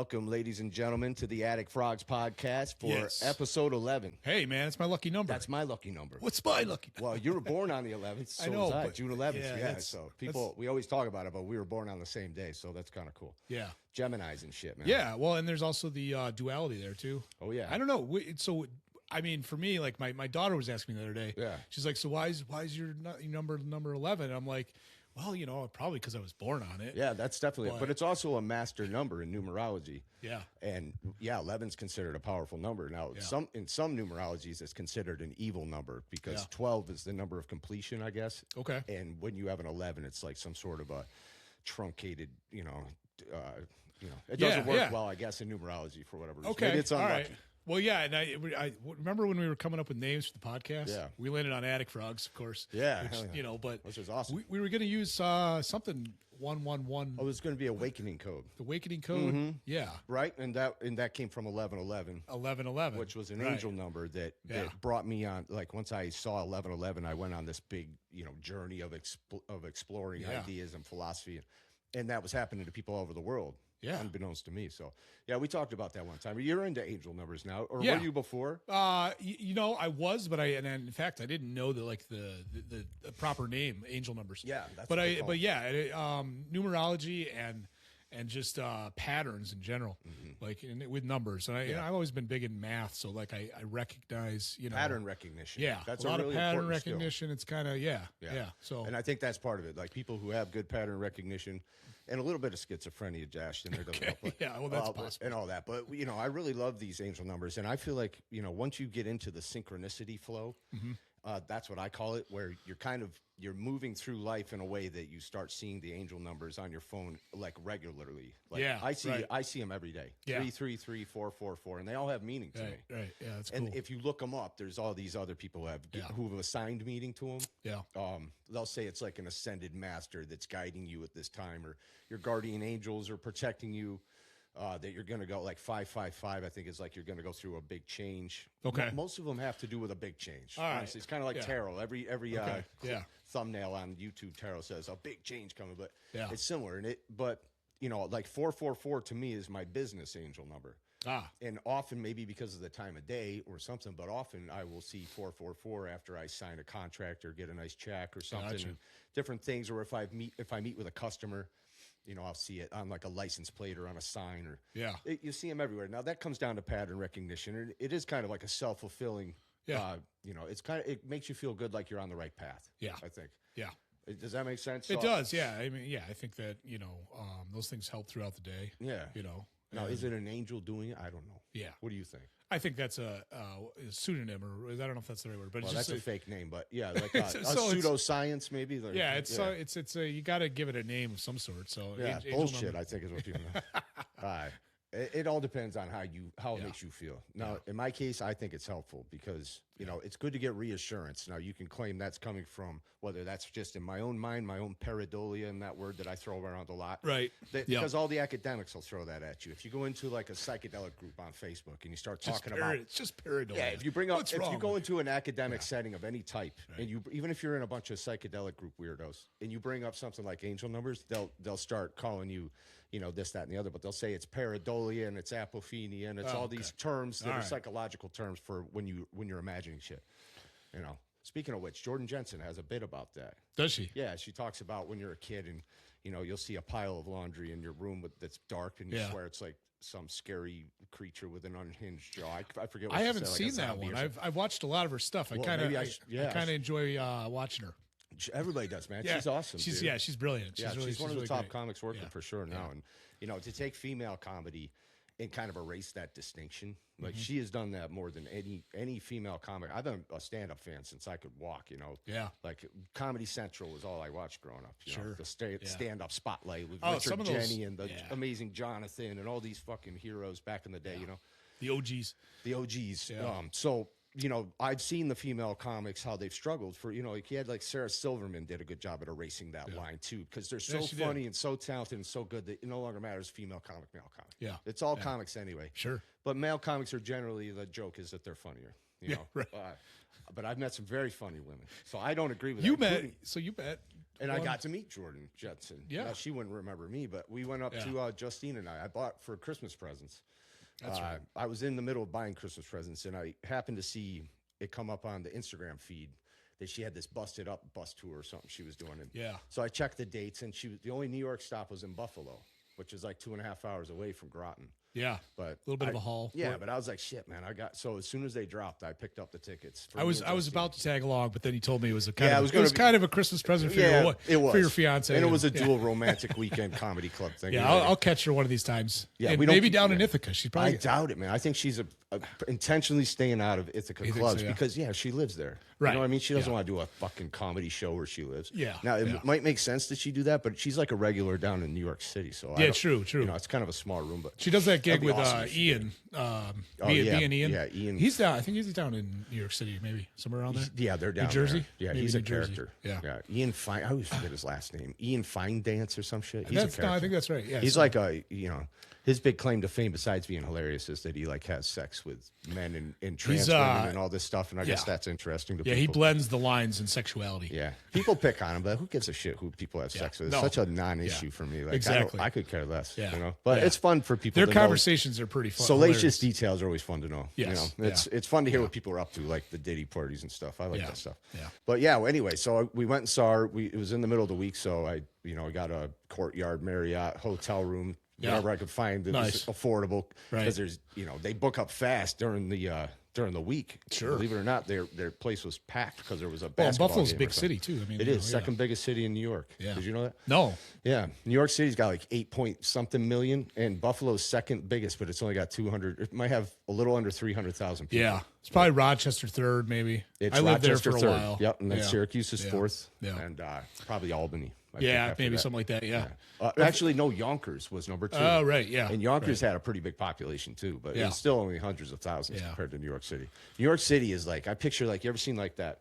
welcome, ladies and gentlemen, to the Phrogs Podcast for episode 11. Hey, man, it's my lucky number. That's my lucky number. What's my lucky number? Well, you were born on the 11th, so I know, was I, but- June 11th. yeah, Yeah, that's- so we always talk about it, but we were born on the same day, so that's kind of cool. Yeah. Geminis and shit, man. Yeah, well, and there's also the duality there, too. Oh, yeah. I don't know. So, I mean, for me, like, my daughter was asking me the other day. Yeah. She's like, so why is your number 11? And I'm like, well, probably because I was born on it. Yeah, that's definitely it. But it's also a master number in numerology. Yeah. And, 11's considered a powerful number. Now, in some numerologies, it's considered an evil number because 12 is the number of completion, I guess. Okay. And when you have an 11, it's like some sort of a truncated, it doesn't work well, I guess, in numerology for whatever reason. Okay. Maybe it's unlucky. All right. Well, yeah, and I remember when we were coming up with names for the podcast. Yeah. We landed on Attic Frogs, of course. Yeah, which, hell yeah. But which is awesome. We were going to use something 111. Oh, it was going to be Awakening Code. The Awakening Code. Yeah. Right, and that came from 1111. 1111, which was an angel number that brought me on. Like once I saw 1111, I went on this big journey of exploring ideas and philosophy, and that was happening to people all over the world. Yeah, unbeknownst to me. So yeah, we talked about that one time. You're into angel numbers now, or were you before? I was, but in fact I didn't know the proper name, angel numbers. Yeah, that's numerology and just patterns in general, like with numbers. And I've always been big in math, so like I recognize pattern recognition. Yeah, that's a lot really of pattern important recognition. skill. It's kind of yeah. So and I think that's part of it. Like people who have good pattern recognition and a little bit of schizophrenia dashed in there doesn't help. But, yeah, well that's possible and all that. But I really love these angel numbers, and I feel like once you get into the synchronicity flow. That's what I call it, where you're moving through life in a way that you start seeing the angel numbers on your phone like regularly. Like, I see them every day. Yeah. 333 444, and they all have meaning to me. Right. Yeah, that's and cool. if you look them up, there's all these other people who have assigned meaning to them. Yeah. They'll say it's like an ascended master that's guiding you at this time, or your guardian angels are protecting you. That you're going to go like 555, I think is like you're going to go through a big change. Okay. Most of them have to do with a big change. All right. Honestly, it's kind of like tarot. Every Okay. thumbnail on YouTube tarot says a big change coming, but Yeah. it's similar. But like 444 to me is my business angel number. And often maybe because of the time of day or something, but often I will see 444 after I sign a contract or get a nice check or something. Gotcha. And different things, or if I meet with a customer. I'll see it on like a license plate or on a sign, or you see them everywhere. Now that comes down to pattern recognition, and it is kind of like a self-fulfilling. It makes you feel good, like you're on the right path. Yeah, I think. Yeah, does that make sense? It does. Yeah, I mean, I think that those things help throughout the day. Yeah, Now, is it an angel doing it? I don't know. Yeah. What do you think? I think that's a pseudonym, or I don't know if that's the right word, but well, it's that's just a fake name. But yeah, like a pseudoscience maybe. It's you got to give it a name of some sort. So bullshit. Number. I think is what people know. It all depends on how it makes you feel. Now, in my case, I think it's helpful because it's good to get reassurance. Now, you can claim that's coming from whether that's just in my own mind, my own pareidolia, and that word that I throw around a lot, right? Because all the academics will throw that at you. If you go into like a psychedelic group on Facebook and you start talking about it's just pareidolia. Yeah, if you go into an academic setting of any type, and even if you're in a bunch of psychedelic group weirdos, and you bring up something like angel numbers, they'll start calling you. This, that, and the other, but they'll say it's pareidolia and it's apophenia and it's all these terms that are psychological terms for when you're imagining shit. Speaking of which, Jordan Jensen has a bit about that. Does she? Yeah, she talks about when you're a kid and you'll see a pile of laundry in your room that's dark and you swear it's like some scary creature with an unhinged jaw. I forget. What I haven't seen that one. I've watched a lot of her stuff. I kind of enjoy watching her. Everybody does, man. She's awesome. She's brilliant. She's one of the top great. comics working for sure now. And to take female comedy and kind of erase that distinction, like she has done that more than any female comic. I've been a stand-up fan since I could walk. Like Comedy Central was all I watched growing up. The stand-up spotlight with Richard Jenny and the amazing Jonathan and all these fucking heroes back in the day. The OGs. The OGs. So. I've seen the female comics, how they've struggled for, you had like Sarah Silverman did a good job at erasing that line too, because they're so funny and so talented and so good that it no longer matters female comic, male comic. Yeah. It's all comics anyway. Sure. But male comics are generally, the joke is that they're funnier. Right. But I've met some very funny women, so I don't agree with that. You met And I got to meet Jordan Jetson. Yeah. Now, she wouldn't remember me, but we went up to Justine and I bought for Christmas presents. That's right. I was in the middle of buying Christmas presents, and I happened to see it come up on the Instagram feed that she had this busted up bus tour or something she was doing. And so I checked the dates, and the only New York stop was in Buffalo, which is like 2.5 hours away from Groton. Yeah, but a little bit of a haul. Yeah, but I was like, shit, man. So as soon as they dropped, I picked up the tickets. I was about to tag along, but then you told me it was kind of a Christmas present for for your fiance, and it was a dual romantic weekend comedy club thing. Yeah, I'll catch her one of these times. Yeah, and maybe down in Ithaca. She's probably. I doubt it, man. I think she's intentionally staying out of Ithaca clubs because she lives there. Right. You know what I mean? She doesn't want to do a fucking comedy show where she lives. Yeah. Now it might make sense that she do that, but she's like a regular down in New York City. So true. You know, it's kind of a small room, but she does that gig with awesome Ian. Ian. Yeah, Ian. He's down. I think he's down in New York City, maybe somewhere around there. Yeah, they're down New Jersey. There. Yeah, maybe he's a New Jersey. character. Yeah. Ian Fine. I always forget his last name. Ian Fine Dance or some shit. He's a character. No, I think that's right. Yeah, he's like his big claim to fame, besides being hilarious, is that he like has sex with men and trans women and all this stuff. And I guess that's interesting to people. Yeah, he blends the lines in sexuality. Yeah, people pick on him, but who gives a shit who people have sex with? It's such a non-issue for me. Like, exactly. I could care less. Yeah. You know, but it's fun for people. Their conversations are pretty fun. Salacious details are always fun to know. Yes. You know, it's fun to hear what people are up to, like the Diddy parties and stuff. I like that stuff. Yeah. But anyway, so we went and saw her. It was in the middle of the week, so I got a Courtyard Marriott hotel room. Whatever I could find that was affordable, because there's they book up fast during the week. Sure, believe it or not, their place was packed because there was a basketball. Well, Buffalo's a big city too. I mean, it is second biggest city in New York. Yeah, did you know that? No. Yeah, New York City's got like 8-point-something million, and Buffalo's second biggest, but it's only got 200. It might have a little under 300,000 people. Yeah, it's probably Rochester third, maybe. I lived there for a while. Yep, and then Syracuse is fourth. Yeah, and probably Albany. Maybe something like that. Yeah. Actually, no, Yonkers was number 2. Oh, right. Yeah. And Yonkers had a pretty big population too, but it was still only hundreds of thousands compared to New York City. New York City is like, I picture, like, you ever seen like that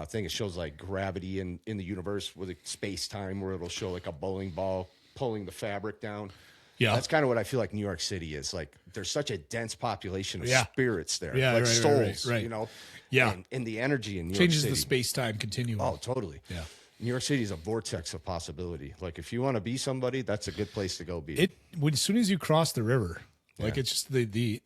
thing? It shows like gravity in the universe with space time, where it'll show like a bowling ball pulling the fabric down. Yeah. That's kind of what I feel like New York City is. Like, there's such a dense population of spirits there. Yeah. Like souls, right. you know? Yeah. And the energy in New York Changes City. the space-time continuum. Oh, totally. Yeah. New York City is a vortex of possibility. Like, if you want to be somebody, that's a good place to go be. As soon as you cross the river, like, it's just the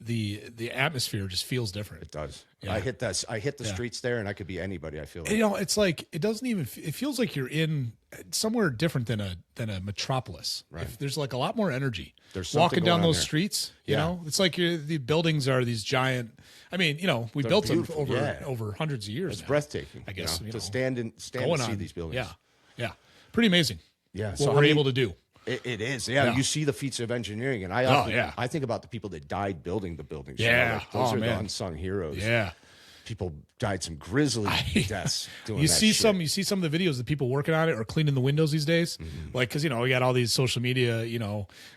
atmosphere just feels different. It does. Yeah. I hit the streets there, and I could be anybody. I feel like, it's like, it doesn't even. It feels like you're in somewhere different than a metropolis. Right. There's like a lot more energy. There's walking down those there. streets. You know, it's like the buildings are these giant. I mean, we built them over hundreds of years. It's breathtaking. I guess to stand and see these buildings. Yeah, pretty amazing. Yeah, what we're able to do. It is. Yeah, you see the feats of engineering, and I think about the people that died building the buildings. Yeah, those are the unsung heroes. Yeah. People died some grisly deaths doing you that see shit. You see some of the videos of people working on it or cleaning the windows these days, like, because we got all these social media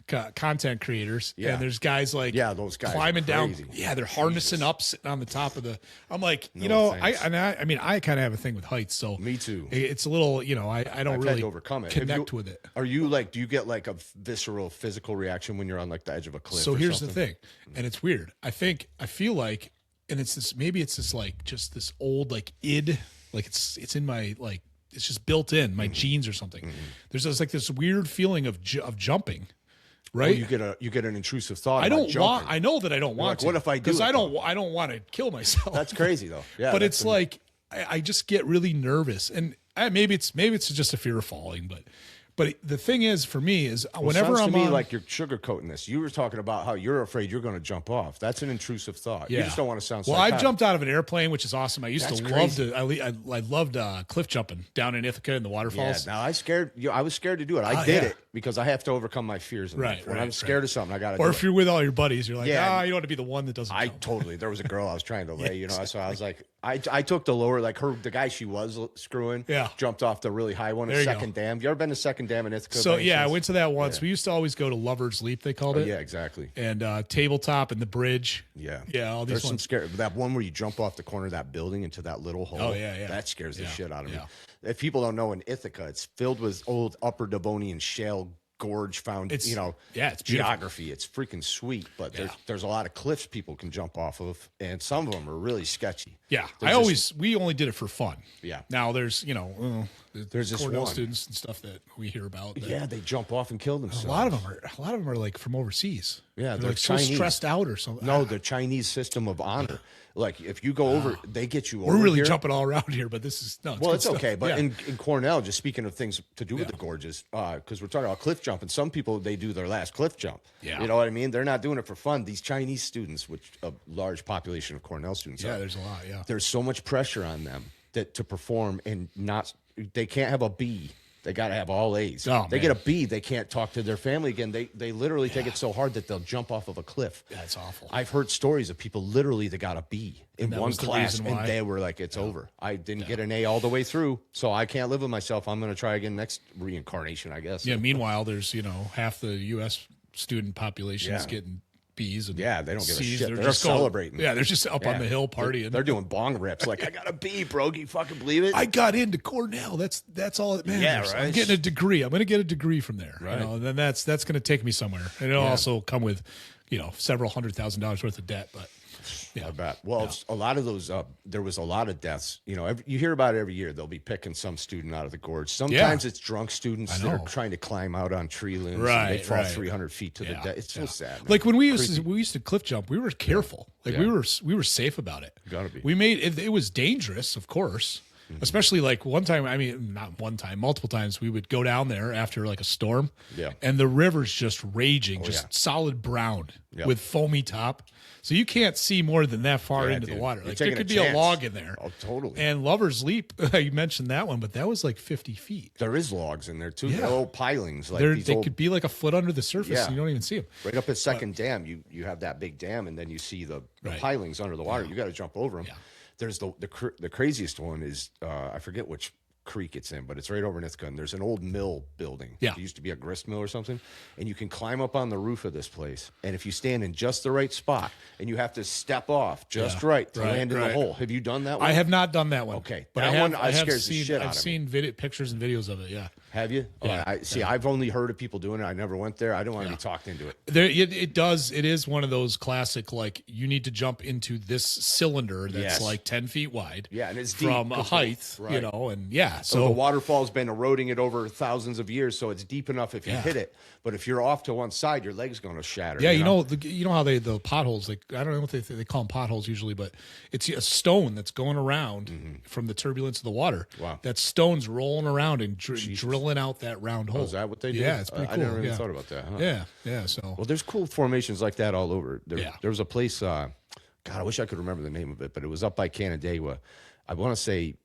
content creators, and there's guys like those guys climbing down, they're harnessing up, sitting on the top of the. I'm like, I kind of have a thing with heights, so me too. It's a little, I don't I've really had to overcome it. Connect with it. Are you like? Do you get like a visceral physical reaction when you're on like the edge of a cliff? So here's the thing, and it's weird. I feel like. And it's this, maybe it's this like just this old like id, like it's in my, like, it's just built in my genes or something. There's just like this weird feeling of jumping, right? You get an intrusive thought. I know that I don't want like, to. What if I do? Because I don't want to kill myself. That's crazy though. Yeah, but it's like I just get really nervous, and maybe it's just a fear of falling, but. But the thing is, for me, is whenever sounds I'm to me on, like you're sugarcoating this. You were talking about how you're afraid you're going to jump off. That's an intrusive thought. Yeah. You just don't want to sound. Well, I've jumped out of an airplane, which is awesome. I used That's to crazy. love to. I loved cliff jumping down in Ithaca in the waterfalls. Yeah. Now I was scared to do it. I did it because I have to overcome my fears. When I'm scared of something, I got to. Or if you're with all your buddies, you're like, you don't want to be the one that doesn't. Jump. Totally. There was a girl I was trying to lay. So I was like, I took the lower, like the guy she was screwing. Yeah. Jumped off the really high one. Second dam. You ever been to Second Dam in Ithaca? So I went to that once. Yeah. We used to always go to Lover's Leap. They called it. Yeah, exactly. And tabletop and the bridge. Yeah. Yeah. All these There's ones. some scary. That one where you jump off the corner of that building into that little hole. Oh yeah. That scares the shit out of me. If people don't know, in Ithaca, it's filled with old Upper Devonian shale gorge found. It's geography. It's freaking sweet. But there's a lot of cliffs people can jump off of, and some of them are really sketchy. Yeah, we only did it for fun. Yeah. Now there's There's this Cornell one. students and stuff that we hear about. That Yeah, they jump off and kill themselves. a lot of them are like from overseas. Yeah, they're they're like so Chinese. stressed out or something. No, the Chinese system of honor. Like if you go over, they get you over. We're really here. jumping all around here, but this is no. It's Well, good it's stuff. okay. But Yeah. in Cornell, just speaking of things to do with the gorges, because we're talking about cliff jumping. Some people, they do their last cliff jump. Yeah. You know what I mean? They're not doing it for fun. These Chinese students, which a large population of Cornell students are, there's a lot. Yeah, there's so much pressure on them that to perform and not, they can't have a B. They got to have all A's. Oh, they man. get a B, they can't talk to their family again. They literally take it so hard that they'll jump off of a cliff. That's awful. I've heard stories of people literally that got a B in that one was the class, reason and why? they were like, "It's over. I didn't get an A all the way through, so I can't live with myself. I'm going to try again next reincarnation, I guess." Yeah. Meanwhile, there's half the U.S. student population is Yeah. getting B's and Yeah, they don't give a C's. shit. They're just celebrating. Yeah, they're just up on the hill partying. They're doing bong rips. Like, I got a B, bro. Can you fucking believe it? I got into Cornell. That's all that matters. Yeah, right. I'm getting a degree. I'm going to get a degree from there. Right. And then that's going to take me somewhere, and it'll also come with, several $100,000 worth of debt. But I bet. Well, a lot of those, there was a lot of deaths. You hear about it every year. They'll be picking some student out of the gorge. Sometimes it's drunk students that are trying to climb out on tree limbs. And they fall 300 feet to the death. It's so sad. Man. Like when we used to cliff jump, we were careful. Like we were safe about it. Gotta be. We made it was dangerous, of course. Especially like one time, I mean, not one time, multiple times, we would go down there after like a storm. Yeah. And the river's just raging, solid brown with foamy top. So you can't see more than that far into the water. Like there could be a log in there. Oh, totally. And Lover's Leap, you mentioned that one, but that was like 50 feet. There is logs in there too. Yeah. They're old pilings. Like They could be like a foot under the surface. And you don't even see them. Right up at Second Dam, you have that big dam, and then you see the pilings under the water. You got to jump over them. Yeah. There's the craziest one is I forget which creek it's in, but it's right over in Ithaca. There's an old mill building. Yeah. It used to be a grist mill or something. And you can climb up on the roof of this place. And if you stand in just the right spot, and you have to step off just right to land in the hole. Have you done that one? I have not done that one. Okay. But That one I have scares the seen, shit out I've of seen pictures and videos of it, yeah. Have you? Yeah. I've only heard of people doing it. I never went there. I don't want to be talked into it. It is one of those classic, like, you need to jump into this cylinder that's like 10 feet wide. Yeah, and it's deep from a height, So the waterfall's been eroding it over thousands of years, so it's deep enough if you hit it. But if you're off to one side, your leg's going to shatter. Yeah, you know how the potholes, like, I don't know what they call them potholes usually, but it's a stone that's going around from the turbulence of the water. Wow. That stone's rolling around and drilling out that round hole. Oh, is that what they do? Yeah, it's pretty cool. I never even thought about that. Huh? Yeah. So well, there's cool formations like that all over. There was a place. God, I wish I could remember the name of it, but it was up by Canandaigua. I want to say.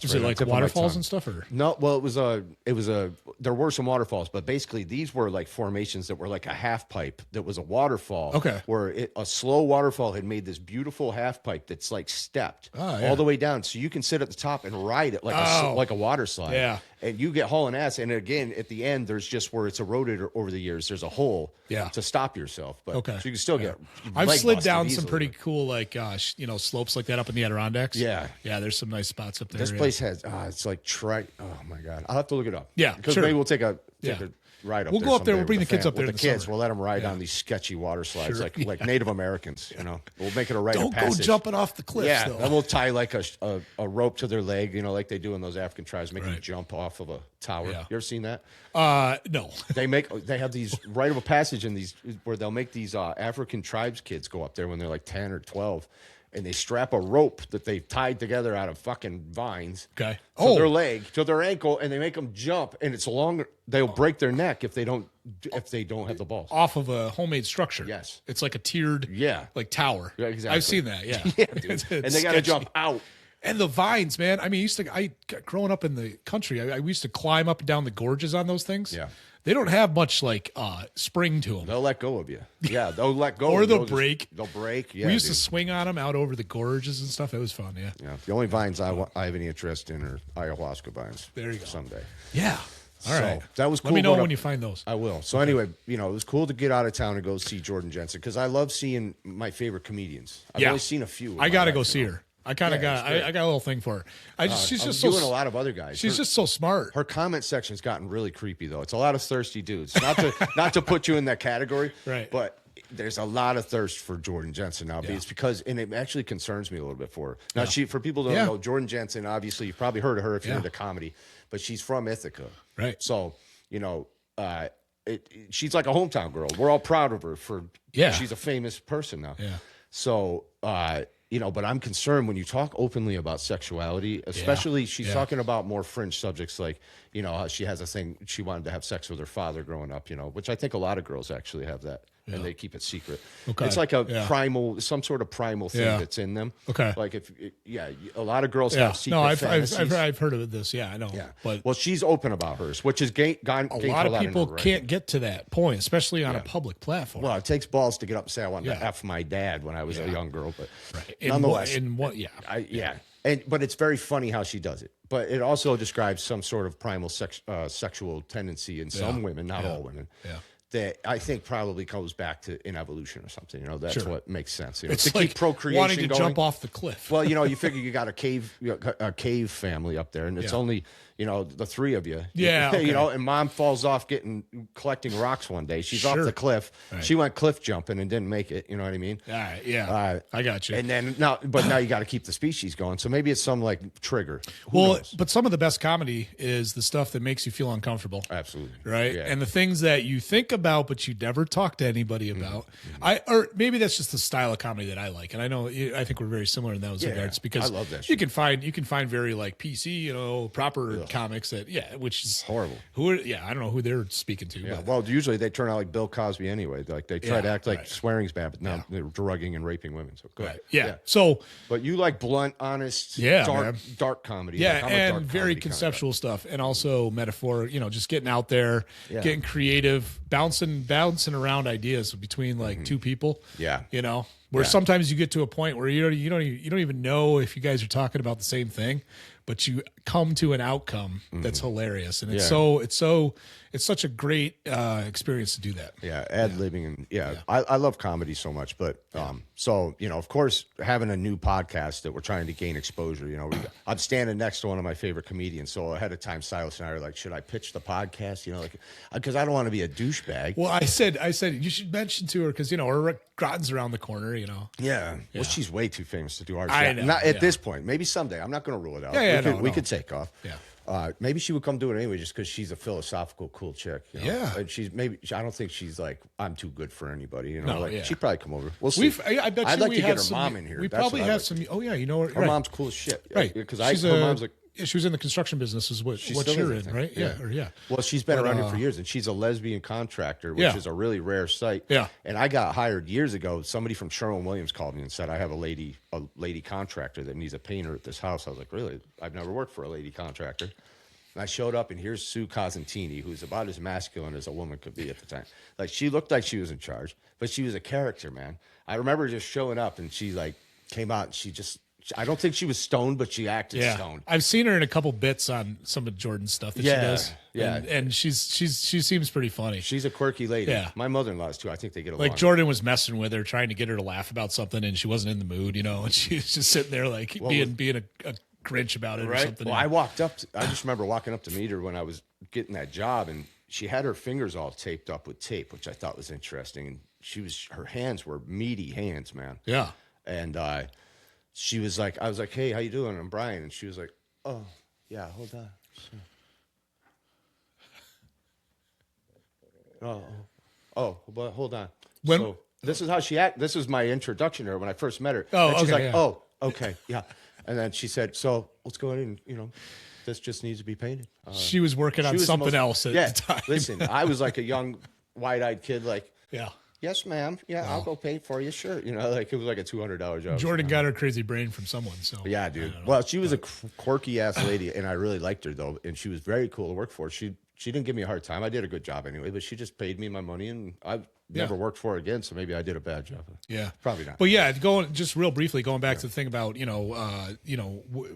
Is it like waterfalls and stuff, or no? Well, there were some waterfalls, but basically these were like formations that were like a half pipe that was a waterfall. Okay. Where a slow waterfall had made this beautiful half pipe that's like stepped all the way down, so you can sit at the top and ride it like a water slide. Yeah. And you get hauling ass, and again at the end, there's just where it's eroded over the years. There's a hole to stop yourself, but so you can still get. I've slid down easily. some pretty cool slopes like that up in the Adirondacks. Yeah. There's some nice spots up there. This place has it's like oh my god, I'll have to look it up. Yeah, because sure. maybe we'll take a ride up. We'll there go up there. someday We'll bring with the kids up there with in the the kids. summer. We'll let them ride on these sketchy water slides like Native Americans. We'll make it a rite of Don't passage. go jumping off the cliffs. Yeah, though. and we'll tie like a rope to their leg, like they do in those African tribes, make them jump off of a tower. Yeah. You ever seen that? No. They have these rite of a passage in these where they'll make these African tribes kids go up there when they're like 10 or 12. And they strap a rope that they've tied together out of fucking vines to their leg, to their ankle, and they make them jump. And it's longer. They'll break their neck if they don't have the balls. Off of a homemade structure. Yes. It's like a tiered like tower. Yeah, exactly. I've seen that, yeah. Dude. And they got to jump out. And the vines, man. I mean, growing up in the country, I used to climb up and down the gorges on those things. Yeah. They don't have much like spring to them. They'll let go of you. Yeah, they'll let go. Or they'll break. They'll break. Yeah, we used to swing on them out over the gorges and stuff. It was fun, yeah. Yeah. The only vines I have any interest in are ayahuasca vines. There you go. Someday. Yeah. All right. That was cool. Let me know when you find those. I will. So anyway, it was cool to get out of town and go see Jordan Jensen because I love seeing my favorite comedians. I've only seen a few. I got to go see her. I kind of I got a little thing for her. She's just doing a lot of other guys. She's just so smart. Her comment section's gotten really creepy though. It's a lot of thirsty dudes. Not to put you in that category, right? But there's a lot of thirst for Jordan Jensen now. It's because, and it actually concerns me a little bit for her. Now, for people who don't know, Jordan Jensen, obviously, you've probably heard of her if you're into comedy, but she's from Ithaca. Right. So, she's like a hometown girl. We're all proud of her she's a famous person now. Yeah. So, but I'm concerned when you talk openly about sexuality, especially she's talking about more fringe subjects like, how she has a thing, she wanted to have sex with her father growing up, which I think a lot of girls actually have that. And they keep it secret. Okay. It's like some sort of primal thing that's in them. Okay. Like a lot of girls have secret fantasies. I've heard of this. Yeah, I know. Yeah. But well, she's open about hers, which is a lot of people can't get to that point, especially on a public platform. Well, it takes balls to get up and say I wanted to F my dad when I was a young girl, but nonetheless, but it's very funny how she does it. But it also describes some sort of primal sexual tendency in some women, not all women. Yeah. That I think probably goes back to in evolution or something. That's what makes sense. It's to like keep procreation wanting to going. jump off the cliff. Well, you figure you got a cave family up there, and it's only the three of you. Yeah, okay. And mom falls off collecting rocks one day. She's off the cliff. Right. She went cliff jumping and didn't make it. You know what I mean? All right. Yeah. I got you. And then now you got to keep the species going. So maybe it's some like trigger. Who knows? But some of the best comedy is the stuff that makes you feel uncomfortable. Absolutely. Right. Yeah. And the things that you think about, but you never talk to anybody about. Or maybe that's just the style of comedy that I like. And I think we're very similar in those regards because I love that you can find very like PC, proper comics that, which is horrible. I don't know who they're speaking to. Yeah. But. Well, usually they turn out like Bill Cosby anyway. Like they try to act like swearing's bad, but no, they're drugging and raping women. So go ahead. Yeah. So, but you like blunt, honest, dark comedy. Yeah, and very conceptual stuff, and also metaphor. Just getting out there, getting creative, bouncing around ideas between like two people. Yeah. Where sometimes you get to a point where you don't even know if you guys are talking about the same thing, but you come to an outcome that's hilarious, and it's such a great experience to do that. Yeah, ad-libbing and I love comedy so much, but so of course having a new podcast that we're trying to gain exposure. I'm standing next to one of my favorite comedians, so ahead of time Silas and I are like, should I pitch the podcast? Because I don't want to be a douchebag. Well, I said you should mention to her because our Groton's around the corner. Yeah. Well, she's way too famous to do our show. I know, Not at this point. Maybe someday. I'm not going to rule it out. We could take off. Yeah. Maybe she would come do it anyway, just because she's a philosophical, cool chick. Yeah. And I don't think she's like, I'm too good for anybody. No, she'd probably come over. We'll see. I bet I'd you like we to have get her mom in here. We That's probably what I'd have like some. Oh yeah, her mom's cool as shit. Right. Because her mom's like. She was in the construction business, is what you're in, right? Yeah. Well, she's been around here for years, and she's a lesbian contractor, which is a really rare sight. Yeah. And I got hired years ago. Somebody from Sherwin-Williams called me and said, I have a lady contractor that needs a painter at this house. I was like, really? I've never worked for a lady contractor. And I showed up, and here's Sue Cosentini, who's about as masculine as a woman could be at the time. Like, she looked like she was in charge, but she was a character, man. I remember just showing up, and she, came out, and she just... I don't think she was stoned, but she acted stoned. I've seen her in a couple bits on some of Jordan's stuff that she does. Yeah. And she seems pretty funny. She's a quirky lady. Yeah. My mother-in-law's too. I think they get along. Like Jordan was messing with her, trying to get her to laugh about something, and she wasn't in the mood, and she was just sitting there being a Grinch about it or something. Well, I just remember walking up to meet her when I was getting that job, and she had her fingers all taped up with tape, which I thought was interesting. And her hands were meaty hands, man. Yeah. And she was like, I was like, hey, how you doing? I'm Brian. And she was like, oh, yeah, hold on. But hold on. So this is how she acted. This was my introduction to her when I first met her. Oh, and she's okay, like, okay, yeah. And then she said, so let's go ahead and, this just needs to be painted. She was working on something else at the time. Listen, I was like a young, wide-eyed kid, yeah. Yes, ma'am. Yeah, I'll go paint for you. Sure. It was like a $200 job. Jordan got her crazy brain from someone. So yeah, dude. Well, she was a quirky ass lady, and I really liked her though, and she was very cool to work for. She didn't give me a hard time. I did a good job anyway, but she just paid me my money, and I've never worked for her again. So maybe I did a bad job. Yeah, probably not. But yeah, going back to the thing about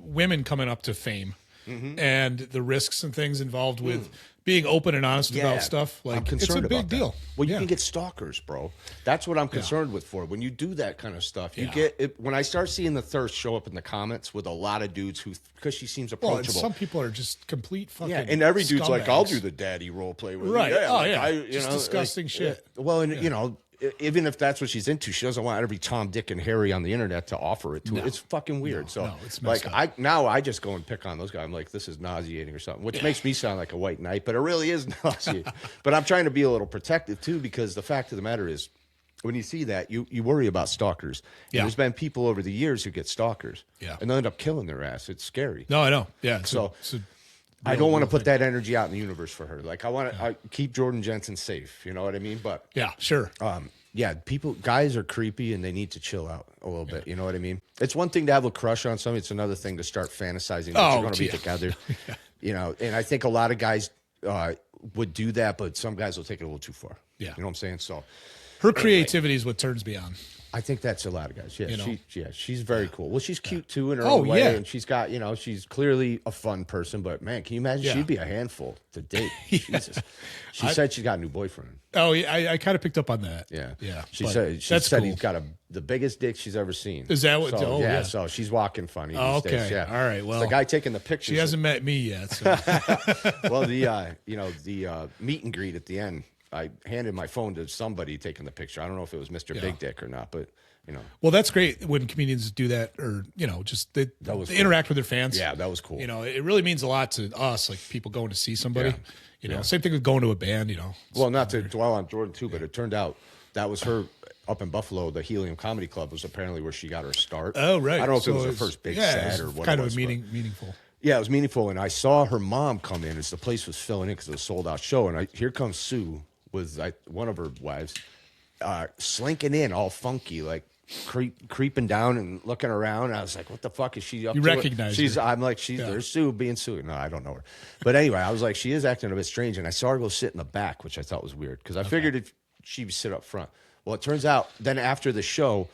women coming up to fame. Mm-hmm. And the risks and things involved with being open and honest about stuff. I'm concerned it's a big deal. Well, you can get stalkers, bro. That's what I'm concerned with for. When you do that kind of stuff, you get it. When I start seeing the thirst show up in the comments with a lot of dudes because she seems approachable. Well, some people are just complete fucking and every dude's scumbags. like, I'll do the daddy role play with you. Right. Yeah, just disgusting shit. Well, and even if that's what she's into, she doesn't want every Tom, Dick, and Harry on the internet to offer it to her. It's fucking weird. So, it's like, messed up. I just go and pick on those guys. I'm like, this is nauseating or something, which makes me sound like a white knight, but it really is nauseating. But I'm trying to be a little protective too, because the fact of the matter is, when you see that, you worry about stalkers. Yeah. There's been people over the years who get stalkers, Yeah. and they end up killing their ass. It's scary. No, I know. Yeah. I don't want to put that energy out in the universe for her. Like, I want to keep Jordan Jensen safe. You know what I mean? But yeah, sure. yeah, guys are creepy and they need to chill out a little bit. You know what I mean? It's one thing to have a crush on somebody. It's another thing to start fantasizing that you're going to be together. You know, and I think a lot of guys would do that, but some guys will take it a little too far. Yeah. You know what I'm saying? So her creativity is what turns me on. I think that's a lot of guys. Yeah, You know? she's very cool. Well, she's cute too in her own way, yeah. and she's got, she's clearly a fun person. But man, can you imagine? Yeah. She'd be a handful to date. Jesus. She said she's got a new boyfriend. Oh, yeah, I kind of picked up on that. Yeah, yeah. She said cool. he's got the biggest dick she's ever seen. Is that what? So, oh, yeah. So she's walking funny. Oh, these okay. days. Yeah. All right. Well, the guy taking the pictures. She hasn't met me yet. So. Well, the meet and greet at the end, I handed my phone to somebody taking the picture. I don't know if it was Mr. Big Dick or not, but. Well, that's great when comedians do that, or just they interact with their fans. Yeah, that was cool. It really means a lot to us, like people going to see somebody. Same thing with going to a band. Well, not to dwell on Jordan too, but it turned out that was her up in Buffalo. The Helium Comedy Club was apparently where she got her start. Oh, right. I don't know if it was her first big set or what. Kind it of was, meaningful. Yeah, it was meaningful, and I saw her mom come in as the place was filling in because it was a sold out show, and here comes Sue with one of her wives, slinking in all funky like. Creeping down and looking around. I was like, what the fuck is she up to? You recognize her. I'm like, there's Sue being Sue. No, I don't know her. But anyway, I was like, she is acting a bit strange. And I saw her go sit in the back, which I thought was weird because I figured if she would sit up front. Well, it turns out then after the show,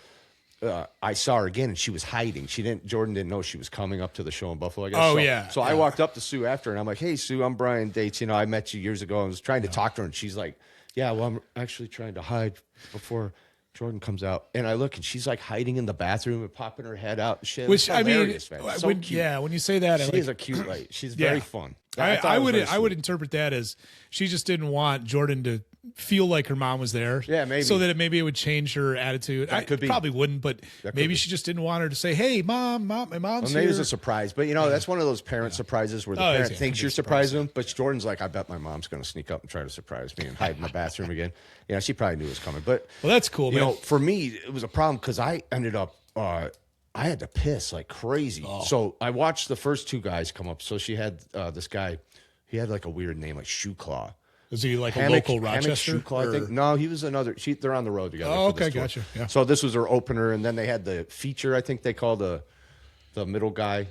I saw her again and she was hiding. Jordan didn't know she was coming up to the show in Buffalo, I guess. Oh, so, yeah. So I walked up to Sue after and I'm like, hey, Sue, I'm Brian Dates. I met you years ago. I was trying to talk to her and she's like, yeah, well, I'm actually trying to hide before Jordan comes out, and I look, and she's like hiding in the bathroom and popping her head out. And shit. Which I mean, so when you say that, she is a cute lady. She's very fun. I would interpret that as she just didn't want Jordan to feel like her mom was there. Yeah, maybe. So that maybe it would change her attitude. Could be. Probably wouldn't, but maybe she just didn't want her to say, "Hey, mom, my mom's well, maybe here." It was a surprise, but that's one of those parent surprises where the parent thinks you're surprising them, but Jordan's like, I bet my mom's going to sneak up and try to surprise me and hide in the bathroom again. Yeah, she probably knew it was coming, but well, that's cool. Man. For me, it was a problem because I ended up. I had to piss like crazy. Oh. So I watched the first two guys come up. So she had this guy. He had like a weird name, like Shoe Claw. Is he like a local Rochester? Shoe Claw, I think. No, he was another. They're on the road together. Oh, okay, gotcha. Yeah. So this was her opener, and then they had the feature. I think they called the middle guy,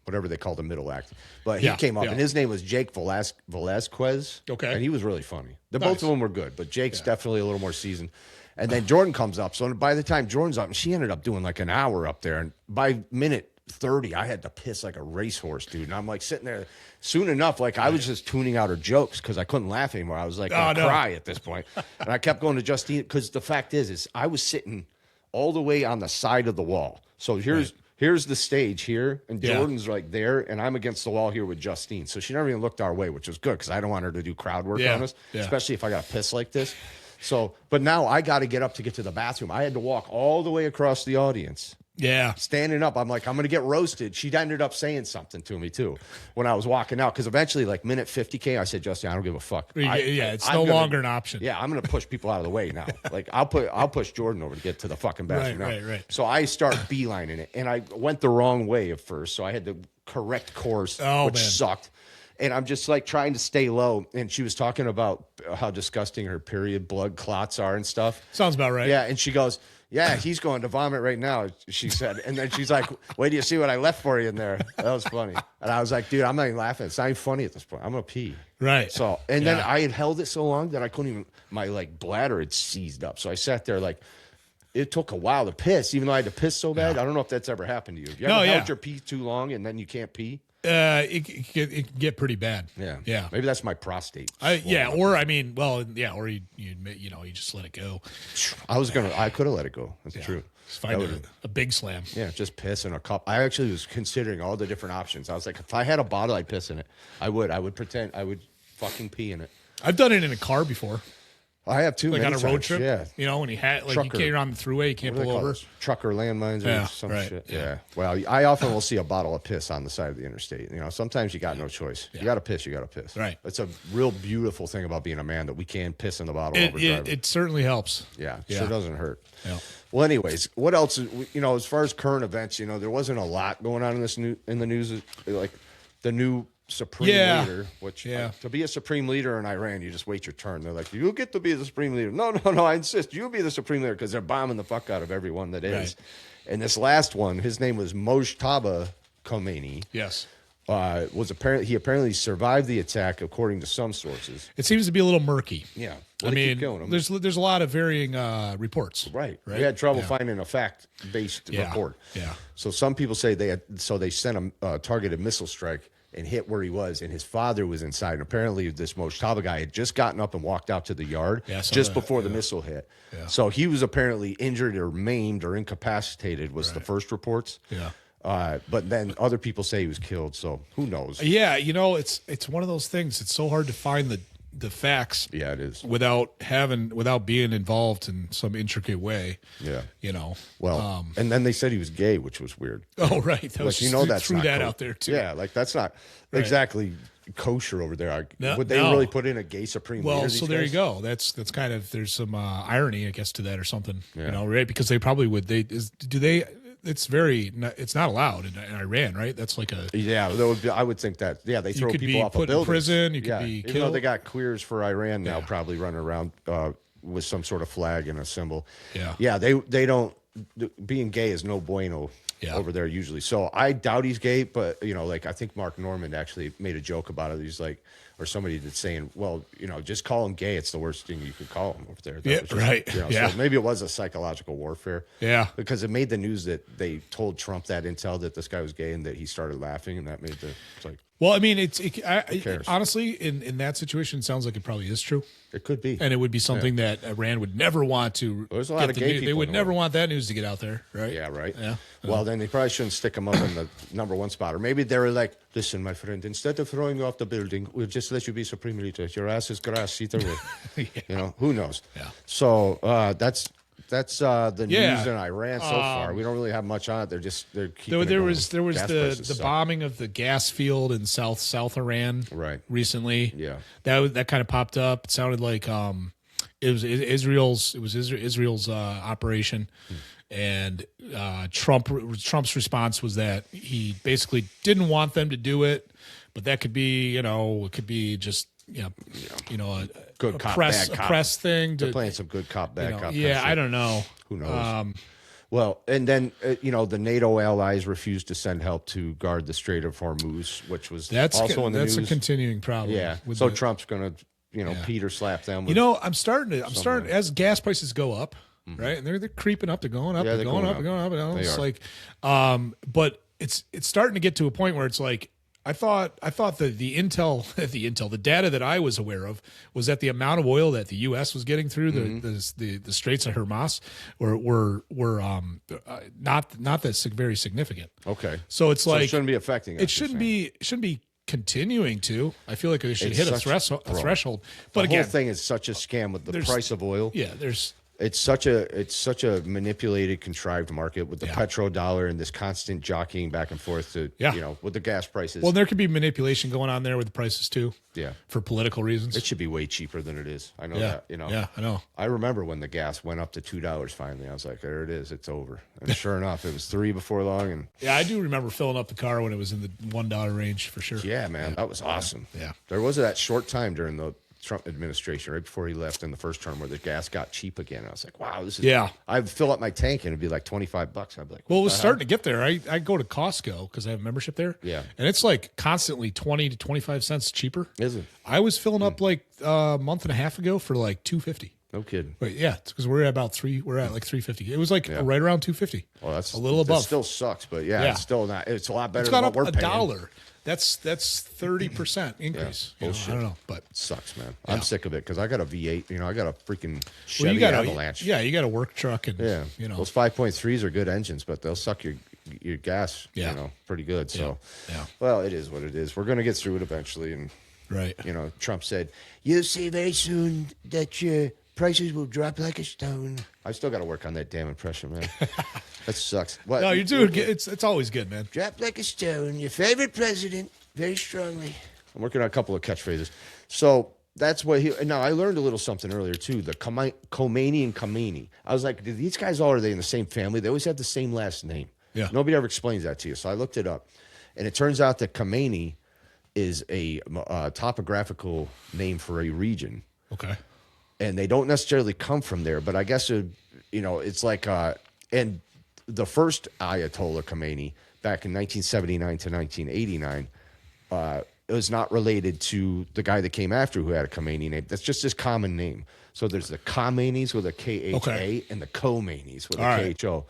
whatever they call the middle act. But he came up, and his name was Jake Velasquez. Okay, and he was really funny. Both of them were good, but Jake's definitely a little more seasoned. And then Jordan comes up. So by the time Jordan's up, she ended up doing like an hour up there, and by minute 30, I had to piss like a racehorse, dude. And I'm like sitting there. Soon enough, like I was just tuning out her jokes because I couldn't laugh anymore. I was like, cry at this point. And I kept going to Justine because the fact is I was sitting all the way on the side of the wall. So here's the stage here, and Jordan's right there, and I'm against the wall here with Justine. So she never even looked our way, which was good because I don't want her to do crowd work on us, especially if I got to piss like this. So, but now I got to get up to get to the bathroom. I had to walk all the way across the audience. Yeah. Standing up, I'm like, I'm going to get roasted. She ended up saying something to me, too, when I was walking out. Because eventually, like, minute 50K, I said, Justin, I don't give a fuck. It's no longer an option. Yeah, I'm going to push people out of the way now. Like, I'll push Jordan over to get to the fucking bathroom now. Right. So I start beelining it. And I went the wrong way at first. So I had the correct course, which sucked. And I'm just, like, trying to stay low. And she was talking about how disgusting her period blood clots are and stuff. Sounds about right. Yeah, and she goes... Yeah, he's going to vomit right now, she said. And then she's like, wait till you see what I left for you in there. That was funny. And I was like, dude, I'm not even laughing. It's not even funny at this point. I'm going to pee. Right. So, and then I had held it so long that I couldn't even, my like bladder had seized up. So I sat there like, it took a while to piss, even though I had to piss so bad. Yeah. I don't know if that's ever happened to you. You ever held your pee too long and then you can't pee? It can get pretty bad. Yeah. Maybe that's my prostate. Or you just let it go. I could have let it go. That's true. Just find a big slam. Yeah, just piss in a cup. I actually was considering all the different options. I was like, if I had a bottle, I'd piss in it. I would pretend I would fucking pee in it. I've done it in a car before. I have too. Like many on a road times. trip, Yeah. You know, when you had like Trucker. you're on the thruway, you can't What do they pull call over. those? Trucker landmines or Yeah, some right, shit. yeah. Yeah. Well, I often will see a bottle of piss on the side of the interstate. You know, sometimes you got no choice. You got to piss. You got to piss. Right. It's a real beautiful thing about being a man that we can piss in the bottle while we're driving. It certainly helps. Yeah, Yeah. sure doesn't hurt. Yeah. Well, anyways, what else? You know, as far as current events, you know, there wasn't a lot going on in the news. Like the new supreme leader, which to be a supreme leader in Iran, you just wait your turn. They're like, you get to be the supreme leader. No, I insist. You be the supreme leader because they're bombing the fuck out of everyone that is. Right. And this last one, his name was Mojtaba Khomeini. Yes. He apparently survived the attack, according to some sources. It seems to be a little murky. Yeah. I mean, there's a lot of varying reports. Right. We had trouble finding a fact-based report. Yeah. So some people say they sent a targeted missile strike and hit where he was, and his father was inside. And apparently this Mojtaba guy had just gotten up and walked out to the yard just before the missile hit. Yeah. So he was apparently injured or maimed or incapacitated was the first reports. Yeah. But then other people say he was killed, so who knows? Yeah, you know, it's one of those things. It's so hard to find the facts. Yeah, it is. Without being involved in some intricate way. Yeah. You know. Well, and then they said he was gay, which was weird. Oh, right. That was, that's threw not that out there too. Yeah, like that's not exactly kosher over there. Would they really put in a gay supreme leader? Well, so there you go. That's kind of, there's some irony, I guess, to that or something. Yeah. You know, right? Because they probably would. It's not allowed in Iran, right? That's like a I would think that they throw people off put a building. In prison. You could be killed. Even though they got queers for Iran now, probably running around with some sort of flag and a symbol. Yeah, they don't. Being gay is no bueno over there usually. So I doubt he's gay, but you know, like I think Mark Norman actually made a joke about it. He's like, or somebody that's saying, well, you know, just call him gay. It's the worst thing you could call him over there. That was just, right. You know, so maybe it was a psychological warfare. Yeah. Because it made the news that they told Trump that intel that this guy was gay and that he started laughing, and that made it's like. Well, I mean, honestly, in that situation, it sounds like it probably is true. It could be. And it would be something that Iran would never want to. There's a lot of gay people. They would never want that news to get out there, right? Yeah, right. Yeah. Well, then they probably shouldn't stick him up in the number one spot. Or maybe they were like, listen, my friend, instead of throwing you off the building, we'll just let you be supreme leader. Your ass is grass, either way. You know, who knows? Yeah. So that's the news in Iran so far. We don't really have much on it. They're keeping there was the bombing of the gas field in South Iran recently. Yeah. That kind of popped up. It sounded like it was Israel's operation. And Trump's response was that he basically didn't want them to do it, but that could be, it could be just a good cop, press, bad cop. A press thing. They're playing some good cop, bad cop. Yeah, I don't know. Who knows? Well, and then the NATO allies refused to send help to guard the Strait of Hormuz, which was also in the news. That's a continuing problem. Yeah. So Trump's going to Peter slap them. With I'm starting as gas prices go up. Right, and they're creeping up. They're going up. They're going up. They're going up. And it's like, but it's starting to get to a point where it's like I thought the intel, the data that I was aware of was that the amount of oil that the U.S. was getting through the Straits of Hormuz were not that very significant. Okay, so it's like it shouldn't be affecting us. It shouldn't be continuing to. I feel like it should hit a threshold. But the again, whole thing is such a scam with the price of oil. Yeah, It's such a manipulated, contrived market with the petrodollar and this constant jockeying back and forth to with the gas prices. Well, there could be manipulation going on there with the prices too. Yeah, for political reasons. It should be way cheaper than it is. I know that. Yeah, I know. I remember when the gas went up to $2 finally. I was like, there it is. It's over. And sure enough, it was $3 before long. And yeah, I do remember filling up the car when it was in the $1 range for sure. Yeah, man, that was awesome. Yeah, there was that short time during the Trump administration, right before he left in the first term, where the gas got cheap again. I was like, wow, this is. Yeah. I'd fill up my tank and it'd be like $25. I'd be like, well, it was starting to get there. I go to Costco because I have a membership there. Yeah. And it's like constantly 20 to 25 cents cheaper. Is it? I was filling up like a month and a half ago for like $2.50. No kidding. But yeah, it's because we're at like $3.50. It was like right around $2.50. Well, that's a little above. It still sucks, but it's still not. It's a lot better it's than gone what up we're paying. $1. That's 30% increase. Bullshit. I don't know, but it sucks, man. I'm sick of it because I got a V8. I got a freaking Chevy Avalanche. You got a work truck, and those 5.3s are good engines, but they'll suck your gas. Pretty good. So, well, it is what it is. We're gonna get through it eventually, and right. Trump said, "You'll see very soon that your prices will drop like a stone. I still got to work on that damn impression, man. That sucks. What? No, you're doing good. It's always good, man. Drop like a stone. Your favorite president, very strongly. I'm working on a couple of catchphrases. So that's what he. Now I learned a little something earlier too. The Khomeini and Khomeini. I was like, these guys all are they in the same family? They always have the same last name. Yeah. Nobody ever explains that to you. So I looked it up, and it turns out that Khomeini is a topographical name for a region. Okay. And they don't necessarily come from there, but I guess it's like and the first Ayatollah Khomeini back in 1979 to 1989. It was not related to the guy that came after who had a Khomeini name. That's just his common name. So there's the Khomeinis with a K-H-A Okay. and the Khomeinis with a All right. K-H-O.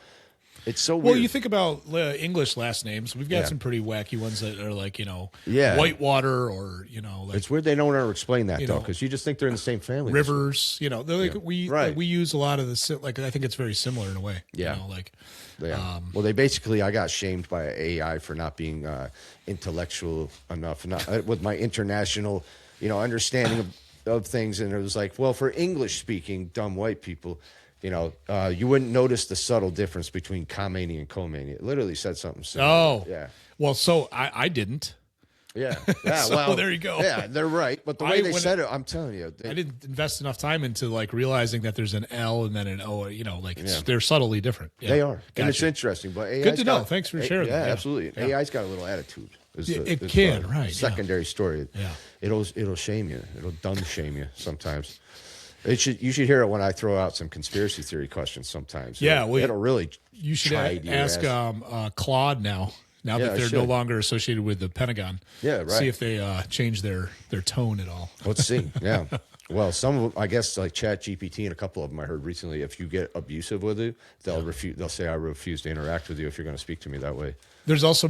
It's so weird. Well, you think about English last names. We've got some pretty wacky ones that are like, Whitewater or, like it's weird they don't ever explain that, though, know, because you just think they're in the same family. Rivers. They're like we use a lot of the I think it's very similar in a way. Yeah. Yeah. Well, I got shamed by AI for not being intellectual enough, not with my international, understanding of things. And it was like, well, for English-speaking dumb white people, you wouldn't notice the subtle difference between Khomeini and Khomeini. It literally said something similar. Oh, yeah. Well, so I didn't. Yeah. So well, there you go. Yeah, they're right. But the way they said it, I'm telling you. I didn't invest enough time into realizing that there's an L and then an O, they're subtly different. Yeah. They are. Gotcha. And it's interesting. But AI's good to know. Thanks for sharing that. Yeah, absolutely. Yeah. AI's got a little attitude. It can, right. Secondary story. Yeah. It'll shame you. It'll dumb shame you sometimes. You should hear it when I throw out some conspiracy theory questions sometimes. Yeah. It'll really you should ask Claude now that they're no longer associated with the Pentagon. Yeah, right. See if they change their tone at all. Let's see. Yeah. Well, some of them, I guess, like ChatGPT and a couple of them I heard recently, if you get abusive with it, they'll say, I refuse to interact with you if you're going to speak to me that way. It'll say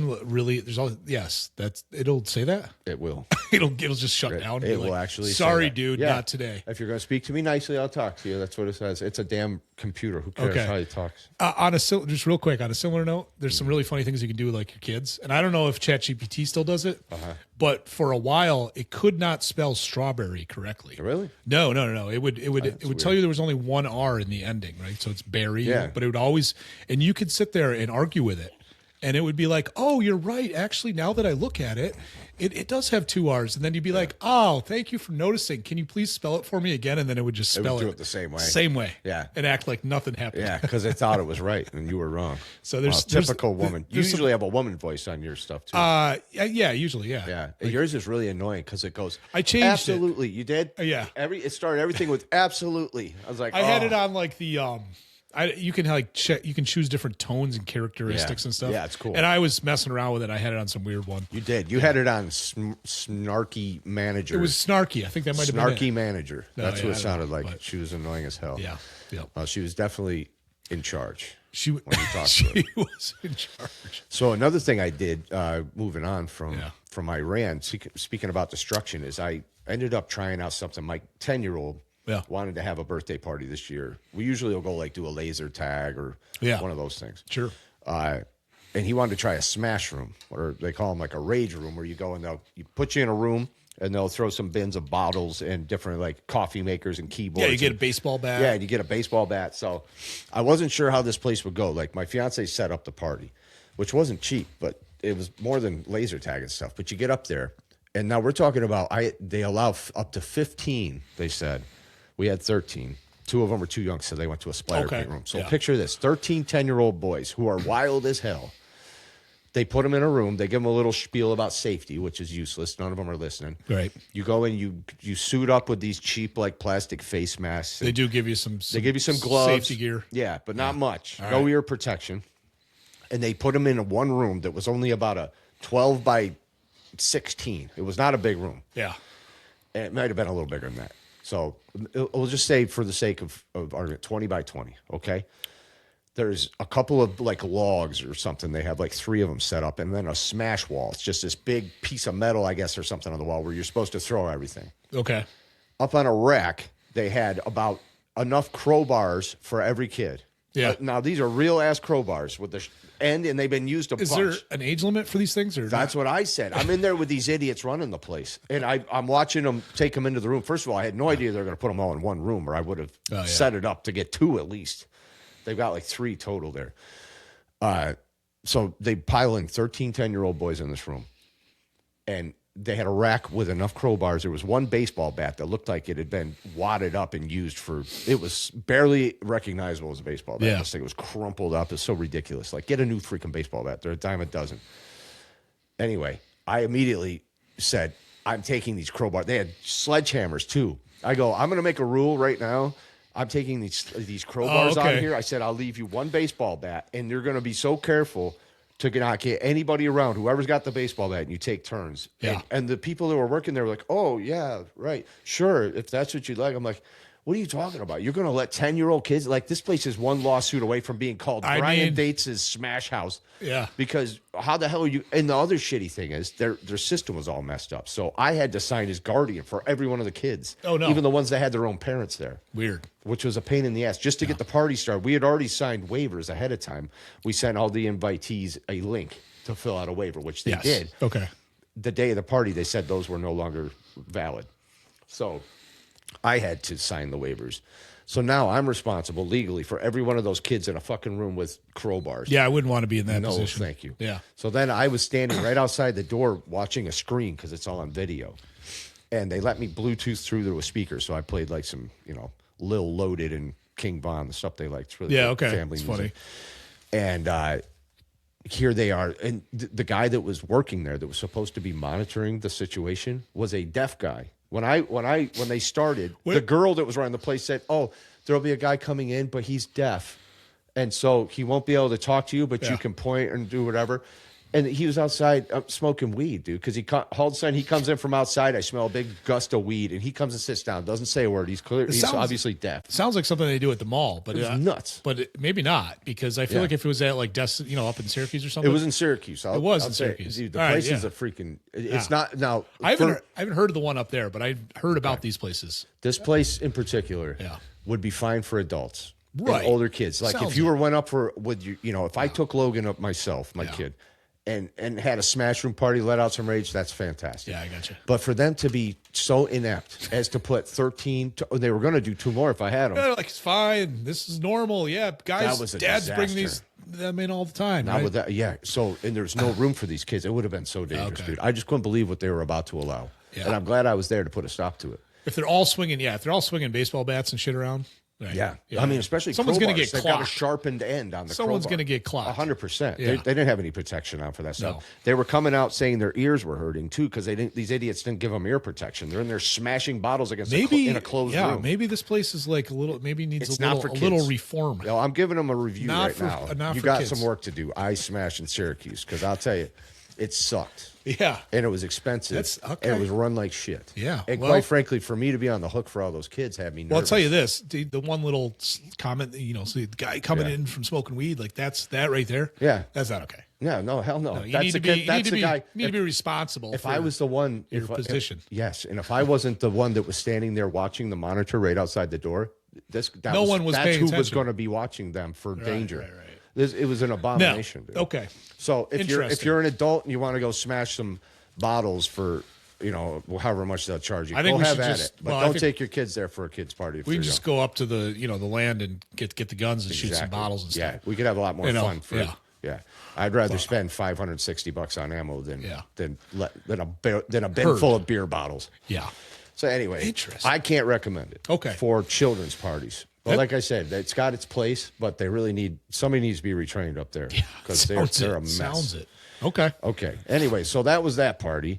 that. It will. it'll just shut down. It will actually. Sorry, dude, not today. If you're going to speak to me nicely, I'll talk to you. That's what it says. It's a damn computer. Who cares how he talks? Just real quick, on a similar note, there's some really funny things you can do with like your kids, and I don't know if ChatGPT still does it, but for a while it could not spell strawberry correctly. Really? No. It would tell you there was only one R in the ending, right? So it's berry. Yeah. But it would always, and you could sit there and argue with it. And it would be like, oh, you're right. Actually, now that I look at it, it does have two R's. And then you'd be like, oh, thank you for noticing. Can you please spell it for me again? And then it would just spell it. Do it the same way. Same way. Yeah. And act like nothing happened. Yeah, because it thought it was right and you were wrong. So there's typical woman. You usually have a woman voice on your stuff too. Yeah, usually, yeah. Yeah. Like, yours is really annoying because it goes, I changed absolutely. You did? Yeah. It started everything with absolutely. I was like, I had it on like the you can you can choose different tones and characteristics and stuff. Yeah, it's cool. And I was messing around with it. I had it on some weird one. You did. You had it on snarky manager. It was snarky. I think that might have been snarky manager. That's what it sounded like. But she was annoying as hell. Yeah. Yeah. She was definitely in charge. When you talked to her. She was in charge. So another thing I did, moving on from Iran, speaking about destruction, is I ended up trying out something. My 10-year-old wanted to have a birthday party this year. We usually will go do a laser tag or one of those things. Sure. And he wanted to try a smash room, or they call them like a rage room, where you go and you put you in a room and they'll throw some bins of bottles and different like coffee makers and keyboards. Yeah, you get a baseball bat. Yeah, and you get a baseball bat. So I wasn't sure how this place would go. Like my fiance set up the party, which wasn't cheap, but it was more than laser tag and stuff. But you get up there, and now we're talking about they allow up to 15, they said. We had 13. 2 of them were too young, so they went to a splatter paint room. So picture this, 13 10-year-old boys who are wild as hell. They put them in a room. They give them a little spiel about safety, which is useless. None of them are listening. Right. You go in, you suit up with these cheap like plastic face masks. They do give you some They give you some gloves. Safety gear. Yeah, but not much. All no right. ear protection. And they put them in one room that was only about a 12 by 16. It was not a big room. Yeah. And it might have been a little bigger than that. So we'll just say, for the sake of argument, 20 by 20, okay? There's a couple of like logs or something. They have like 3 of them set up, and then a smash wall. It's just this big piece of metal, I guess, or something on the wall where you're supposed to throw everything. Okay. Up on a rack, they had about enough crowbars for every kid. Yeah. Now these are real ass crowbars with the end, and they've been used a Is bunch. there an age limit for these things? Or That's what I said. I'm in there with these idiots running the place, and I'm watching them take them into the room. First of all, I had no idea they were going to put them all in one room, or I would have set it up to get 2 at least. They've got like 3 total there. So they pile in 13, 10-year-old boys in this room, and they had a rack with enough crowbars. There was one baseball bat that looked like it had been wadded up and used for, it was barely recognizable as a baseball bat. Yeah. This thing was crumpled up. It's so ridiculous. Like, get a new freaking baseball bat. They're a dime a dozen. Anyway, I immediately said, I'm taking these crowbars. They had sledgehammers too. I go, I'm going to make a rule right now. I'm taking these crowbars out of here. I said, I'll leave you one baseball bat, and you're going to be so careful to not get anybody around, whoever's got the baseball bat, and you take turns. Yeah. And the people that were working there were like, oh, yeah, right. Sure, if that's what you'd like. I'm like, what are you talking about? You're going to let 10-year-old kids? Like, this place is one lawsuit away from being called Brian Dates' Smash House. Yeah. Because how the hell are you? And the other shitty thing is their system was all messed up. So I had to sign as guardian for every one of the kids. Oh, no. Even the ones that had their own parents there. Weird. Which was a pain in the ass just to get the party started. We had already signed waivers ahead of time. We sent all the invitees a link to fill out a waiver, which they did. Okay. The day of the party, they said those were no longer valid. So I had to sign the waivers. So now I'm responsible legally for every one of those kids in a fucking room with crowbars. Yeah, I wouldn't want to be in that No, position. thank you. Yeah. So then I was standing right outside the door watching a screen because it's all on video. And they let me Bluetooth through to a speaker. So I played like some, Lil Loaded and King Von, the stuff they liked. It's really good family it's music. funny. And here they are. And the guy that was working there that was supposed to be monitoring the situation was a deaf guy. When they started, the girl that was running the place said, "Oh, there'll be a guy coming in, but he's deaf, and so he won't be able to talk to you, but you can point and do whatever." And he was outside smoking weed, dude, because all of a sudden he comes in from outside. I smell a big gust of weed, and he comes and sits down, doesn't say a word. He's obviously deaf. Sounds like something they do at the mall, but It was nuts. But maybe not, because I feel like if it was at like up in Syracuse or something, It was in Syracuse. It was in Syracuse. Dude, the place is a freaking. It's not now. I haven't heard of the one up there, but I've heard about these places. This place in particular would be fine for adults, right? And older kids. Like if you went up with you, if I took Logan up myself, my kid, and had a smash room party, let out some rage, that's fantastic. Yeah, I got you. But for them to be so inept as to put 13, they were going to do 2 more if I had them. Yeah, like it's fine. This is normal. Yeah, guys, dads bring them in all the time. Not with that, So and there's no room for these kids. It would have been so dangerous, dude. I just couldn't believe what they were about to allow. Yeah. And I'm glad I was there to put a stop to it. If they're all swinging baseball bats and shit around. Right. Yeah. I mean, especially someone's going to get clocked. They've got a sharpened end on the Someone's crowbar. going to get clocked. 100%. Yeah. They didn't have any protection on for that stuff. No. They were coming out saying their ears were hurting too because these idiots didn't give them ear protection. They're in there smashing bottles against in a closed room. Maybe this place is like needs a little reform. No, I'm giving them a review now. You got kids. some work to do. I smash in Syracuse because I'll tell you, it sucked. Yeah. And it was expensive. And it was run like shit. Yeah. And quite frankly, for me to be on the hook for all those kids had me nervous. Well, I'll tell you this. The one little comment, so the guy coming in from smoking weed, like that right there. Yeah. That's not okay. Yeah, no, hell no. You That's need the guy. You need to be responsible. If I was the one. Your position. Yes. And if I wasn't the one that was standing there watching the monitor right outside the door, that's who was going to be watching them for danger. Right. It was an abomination. No. Okay. So if you're an adult and you want to go smash some bottles for however much they'll charge you, I think go we have should at it. But don't take your kids there for a kids party. We can just go up to the the land and get the guns and shoot some bottles and stuff. Yeah, we could have a lot more fun. Yeah. I'd rather spend $560 on ammo than a bin full of beer bottles. Yeah. So anyway, I can't recommend it. Okay. For children's parties. But like I said, it's got its place, but they really somebody needs to be retrained up there because they're a mess. Sounds it. Okay. Anyway, so that was that party.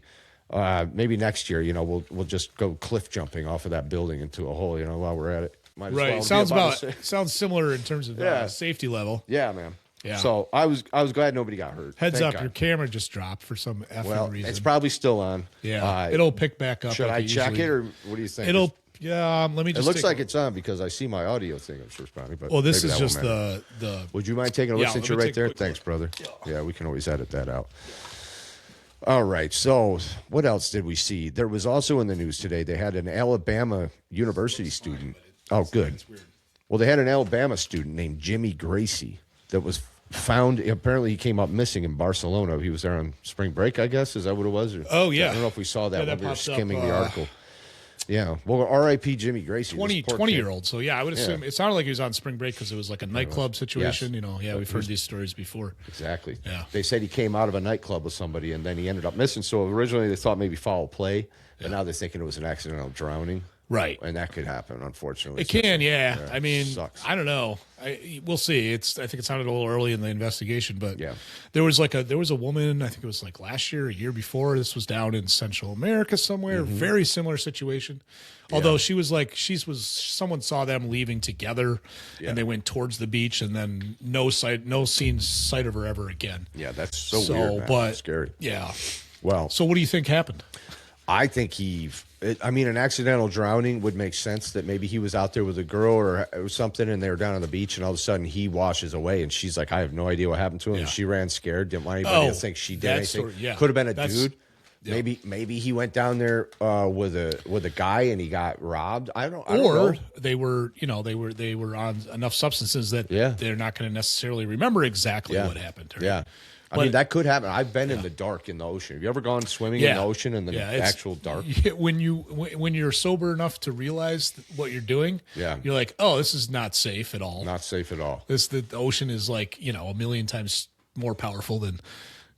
Maybe next year, we'll just go cliff jumping off of that building into a hole. While we're at it. Might as well sounds similar in terms of safety level. Yeah, man. Yeah. So I was glad nobody got hurt. Heads up, your camera just dropped for some reason. It's probably still on. Yeah, it'll pick back up. Should I check it, or what do you think? Let me just. It looks like it's on because I see my audio thing is responding. But this is just the. Would you mind taking a look since you're right there? Thanks, brother. Yeah, we can always edit that out. All right. So what else did we see? There was also in the news today. They had an Alabama university student. Oh, good. Well, they had an Alabama student named Jimmy Gracie that was found. Apparently, he came up missing in Barcelona. He was there on spring break, I guess. Is that what it was? Or, Oh, yeah. I don't know if we saw that Yeah, when that we were popped up, skimming the article. Yeah. Well, R.I.P. Jimmy Gracie. 20-year-old. So, yeah, I would assume it sounded like he was on spring break because it was like a nightclub situation. Yes. We've heard these stories before. Exactly. Yeah. They said he came out of a nightclub with somebody, and then he ended up missing. So originally they thought maybe foul play, but now they're thinking it was an accidental drowning. Right. And that could happen, unfortunately. It can, yeah. I mean, sucks. I don't know. We'll see. I think it sounded a little early in the investigation, but Yeah. there was a woman, I think it was like last year, a year before. This was down in Central America somewhere. Very similar situation. Although she was someone saw them leaving together, and they went towards the beach, and then no sight of her ever again. Yeah, that's so weird, man. But Scary. Yeah. Well, So what do you think happened? I think an accidental drowning would make sense that maybe he was out there with a girl or something and they were down on the beach and all of a sudden he washes away and she's like, I have no idea what happened to him. Yeah. And she ran scared, didn't want anybody to think she did anything. Could have been a dude. Yeah. Maybe he went down there with a guy and he got robbed. I don't Or know. they were on enough substances that they're not going to necessarily remember exactly what happened. Right? Yeah. I mean, that could happen. I've been in the dark in the ocean. Have you ever gone swimming in the ocean in the actual dark? When you're sober enough to realize what you're doing, you're like, oh, this is not safe at all. Not safe at all. The ocean is like, a million times more powerful than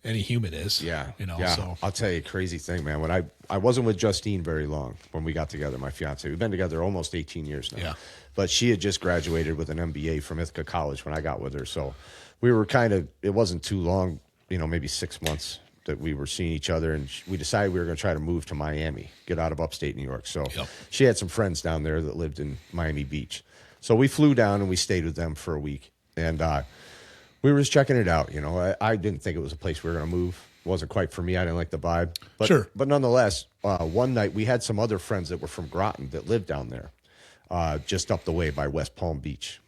any human is. Yeah. So I'll tell you a crazy thing, man. When I wasn't with Justine very long when we got together, my fiance. We've been together almost 18 years now. Yeah. But she had just graduated with an MBA from Ithaca College when I got with her. So we were it wasn't too long, maybe 6 months that we were seeing each other. And we decided we were going to try to move to Miami, get out of upstate New York. So she had some friends down there that lived in Miami Beach. So we flew down and we stayed with them for a week. And we were just checking it out. I didn't think it was a place we were going to move. It wasn't quite for me. I didn't like the vibe. But, Sure. But nonetheless, one night we had some other friends that were from Groton that lived down there, just up the way by West Palm Beach,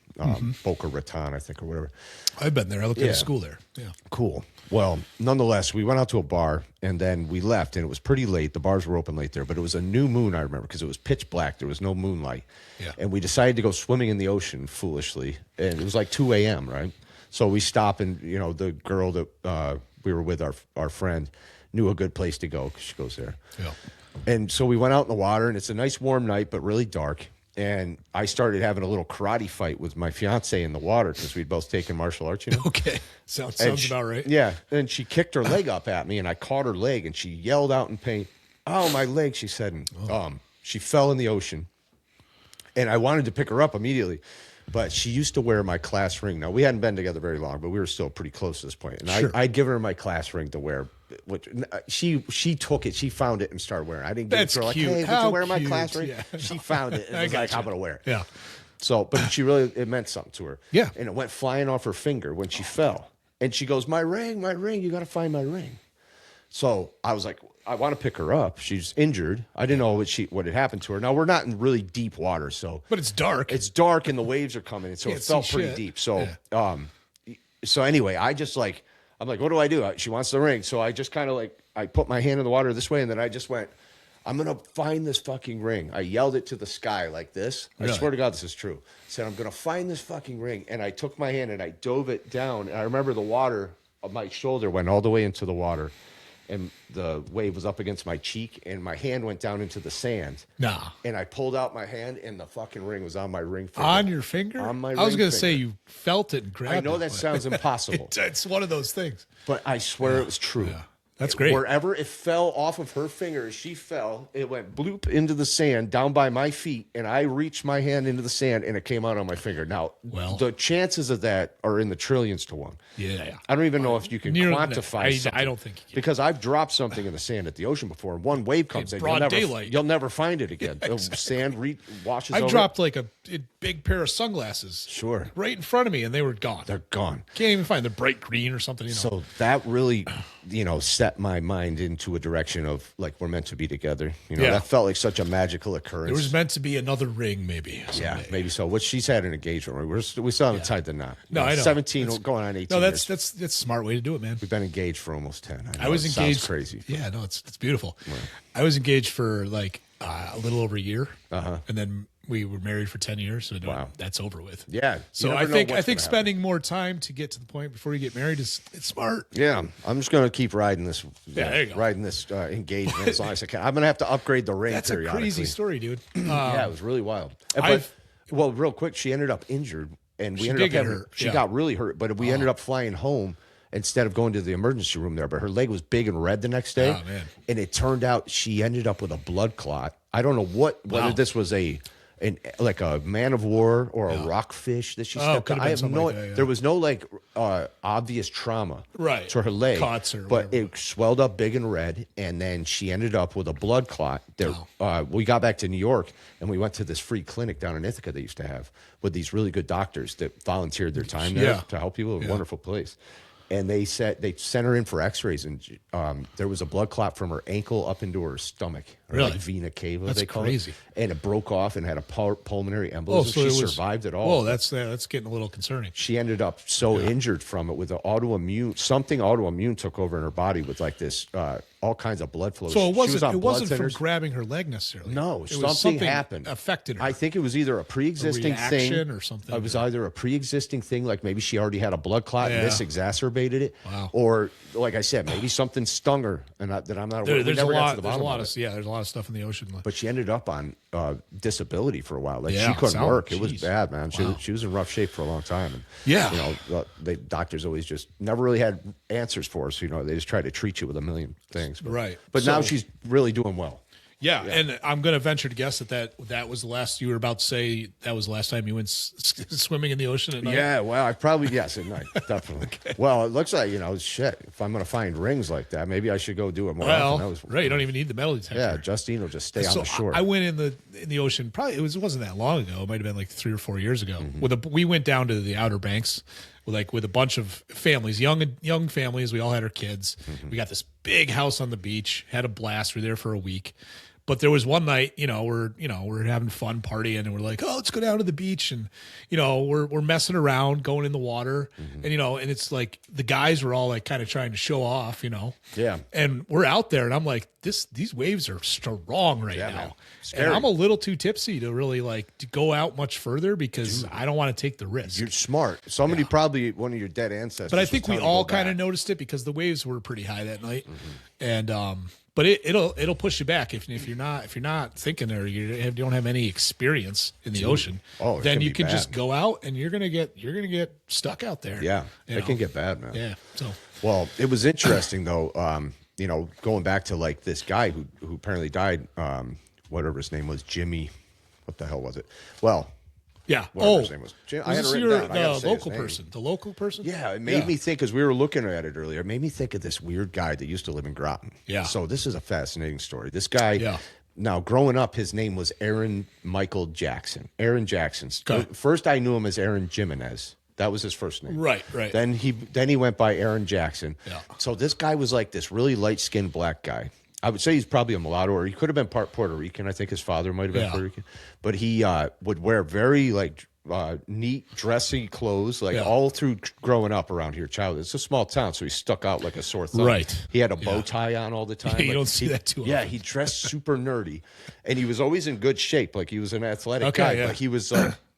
Boca Raton, I think, or whatever. I've been there. I looked at a school there. Yeah. Cool. Well, nonetheless, we went out to a bar and then we left, and it was pretty late. The bars were open late there, but it was a new moon, I remember, because it was pitch black. There was no moonlight. Yeah. And we decided to go swimming in the ocean foolishly, and it was like 2 a.m., right? So we stopped, and, the girl that we were with, our friend, knew a good place to go because she goes there. Yeah. And so we went out in the water, and it's a nice warm night, but really dark. And I started having a little karate fight with my fiance in the water because we'd both taken martial arts, Okay. Sounds about right. Yeah. And she kicked her leg up at me, and I caught her leg, and she yelled out in pain, "Oh, my leg," she said. And she fell in the ocean. And I wanted to pick her up immediately. But she used to wear my class ring. Now, we hadn't been together very long, but we were still pretty close at this point. And I'd given her my class ring to wear. Which she took it. She found it and started wearing it. I didn't give it to her like, cute. hey, would How you wear my cute. class ring? Yeah. She found it and was like, I'm going to wear it. Yeah. So, but it meant something to her. Yeah. And it went flying off her finger when she fell. And she goes, my ring, you got to find my ring. So I was like, I want to pick her up. She's injured. I didn't know what had happened to her. Now, we're not in really deep water, so. But it's dark. It's dark and the waves are coming, so it felt pretty deep. So, so anyway, I'm like, what do I do? She wants the ring. So I just kind of I put my hand in the water this way, and then I just went, I'm going to find this fucking ring. I yelled it to the sky like this. Really? I swear to God, this is true. I said, I'm going to find this fucking ring. And I took my hand and I dove it down. And I remember the water of my shoulder went all the way into the water. And the wave was up against my cheek, and my hand went down into the sand. Nah. And I pulled out my hand, and the fucking ring was on my ring finger. On your finger? On my I was ring going to say finger. you felt it and grabbed it. I know that but sounds impossible. It's one of those things. But I swear it was true. Yeah. That's great. Wherever it fell off of her finger, as she fell, it went bloop into the sand down by my feet, and I reached my hand into the sand, and it came out on my finger. Now, the chances of that are in the trillions to one. Yeah. I don't even know if you can quantify something. I don't think you can. Because I've dropped something in the sand at the ocean before, and one wave comes in. broad daylight. You'll never find it again. The sand washes over. I've dropped like a big pair of sunglasses. Sure. Right in front of me, and they were gone. They're gone. Can't even find the bright green or something. So that really, set my mind into a direction of like we're meant to be together. That felt like such a magical occurrence. There was meant to be another ring, maybe. Yeah, maybe so. Which she's had an engagement ring. We still haven't tied the knot. No, I know. 17 going on 18. No, years. that's a smart way to do it, man. We've been engaged for almost 10. I was engaged. Sounds crazy. Yeah, no, it's beautiful. Right. I was engaged for like a little over a year, and then We were married for 10 years, so Wow. that's over with. Yeah. So I think spending more time to get to the point before you get married it's smart. Yeah, I'm just going to keep riding this. There you go. Riding this engagement as long as I can. I'm going to have to upgrade the ring. That's a periodically. crazy story, dude. Yeah, it was really wild. But well, real quick, she ended up injured, and we ended up having her. She got really hurt, but we ended up flying home instead of going to the emergency room there. But her leg was big and red the next day, and it turned out she ended up with a blood clot. I don't know whether this was like a man of war or a rockfish that she stepped on. I have no. There was no like obvious trauma to her leg, cuts or but whatever. it swelled up big and red, and then she ended up with a blood clot. There, we got back to New York, and we went to this free clinic down in Ithaca they used to have with these really good doctors that volunteered their time there to help people. A wonderful place. And they sent her in for X-rays, and there was a blood clot from her ankle up into her stomach, really? like vena cava. That's they call crazy. it, and it broke off and had a pulmonary embolism. So she survived it all. Oh, that's getting a little concerning. She ended up so injured from it with an autoimmune took over in her body with like this all kinds of blood flow. So it wasn't from thinners. grabbing her leg necessarily. No, it was something happened. Affected her. I think it was either a pre-existing thing or something. It was either a pre-existing thing, like maybe she already had a blood clot and this exacerbated it. Wow. Or like I said, maybe something stung her and that I'm not aware. There's a lot of stuff in the ocean. But she ended up on disability for a while. Like Yeah, she couldn't work. It was geez. bad, man. Wow. She was in rough shape for a long time. And, Yeah. the doctors always just never really had answers for us. They just tried to treat you with a million things. But now she's really doing well. Yeah, and I'm going to venture to guess that was the last you were about to say. That was the last time you went swimming in the ocean at night. Yeah, well, I probably at night, definitely. Okay. Well, it looks like shit. If I'm going to find rings like that, maybe I should go do it more often. Right, you don't even need the metal detector. Yeah, Justine will just stay on the shore. I went in the ocean. Probably it wasn't that long ago. It might have been like 3 or 4 years ago. We went down to the Outer Banks. With a bunch of families, young families. We all had our kids. We got this big house on the beach. Had a blast. We were there for a week. But there was one night, we're having fun partying, and we're like, oh, let's go down to the beach, and we're messing around, going in the water, and and it's like the guys were all like kind of trying to show off, Yeah. And we're out there, and I'm like, these waves are strong right now, Scary. and I'm a little too tipsy to really to go out much further because I don't want to take the risk. You're smart. Somebody probably one of your dead ancestors. But I think we all kind of noticed it because the waves were pretty high that night, and but it'll push you back if you're not thinking or you don't have any experience in the ocean. Oh, then you can just go out and you're gonna get stuck out there. Yeah, it can get bad, man. Yeah. So well, it was interesting though. Going back to like this guy who apparently died. Whatever his name was, Jimmy. What the hell was it? Well. Yeah. Whatever his name was. I had it written down. The local person. The local person? Yeah, it made me think, because we were looking at it earlier, it made me think of this weird guy that used to live in Groton. Yeah. So this is a fascinating story. This guy, now growing up, his name was Aaron Michael Jackson. Aaron Jackson. First I knew him as Aaron Jimenez. That was his first name. Right. Then he went by Aaron Jackson. Yeah. So this guy was like this really light-skinned black guy. I would say he's probably a mulatto, or he could have been part Puerto Rican. I think his father might have been Puerto Rican. But he would wear very neat, dressy clothes, all through growing up around here. It's a small town, so he stuck out like a sore thumb. Right. He had a bow tie on all the time. You don't see that too often. Yeah, he dressed super nerdy, and he was always in good shape. Like he was an athletic guy, but he was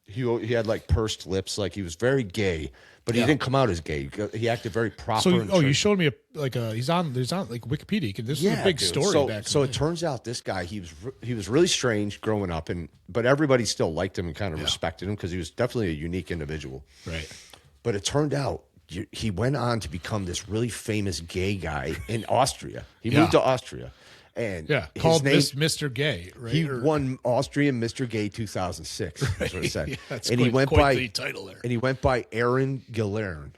he had like pursed lips. Like he was very gay. But he didn't come out as gay. He acted very proper. So, you showed me he's on like Wikipedia. This is a big story back. So it turns out this guy, he was really strange growing up, but everybody still liked him and kind of respected him because he was definitely a unique individual. Right. But it turned out he went on to become this really famous gay guy in Austria. He moved to Austria. And called Mr. Gay, right? He won Austrian Mr. Gay 2006. Right. That's what it said. And he went by the title there. And he went by Aaron Gillern,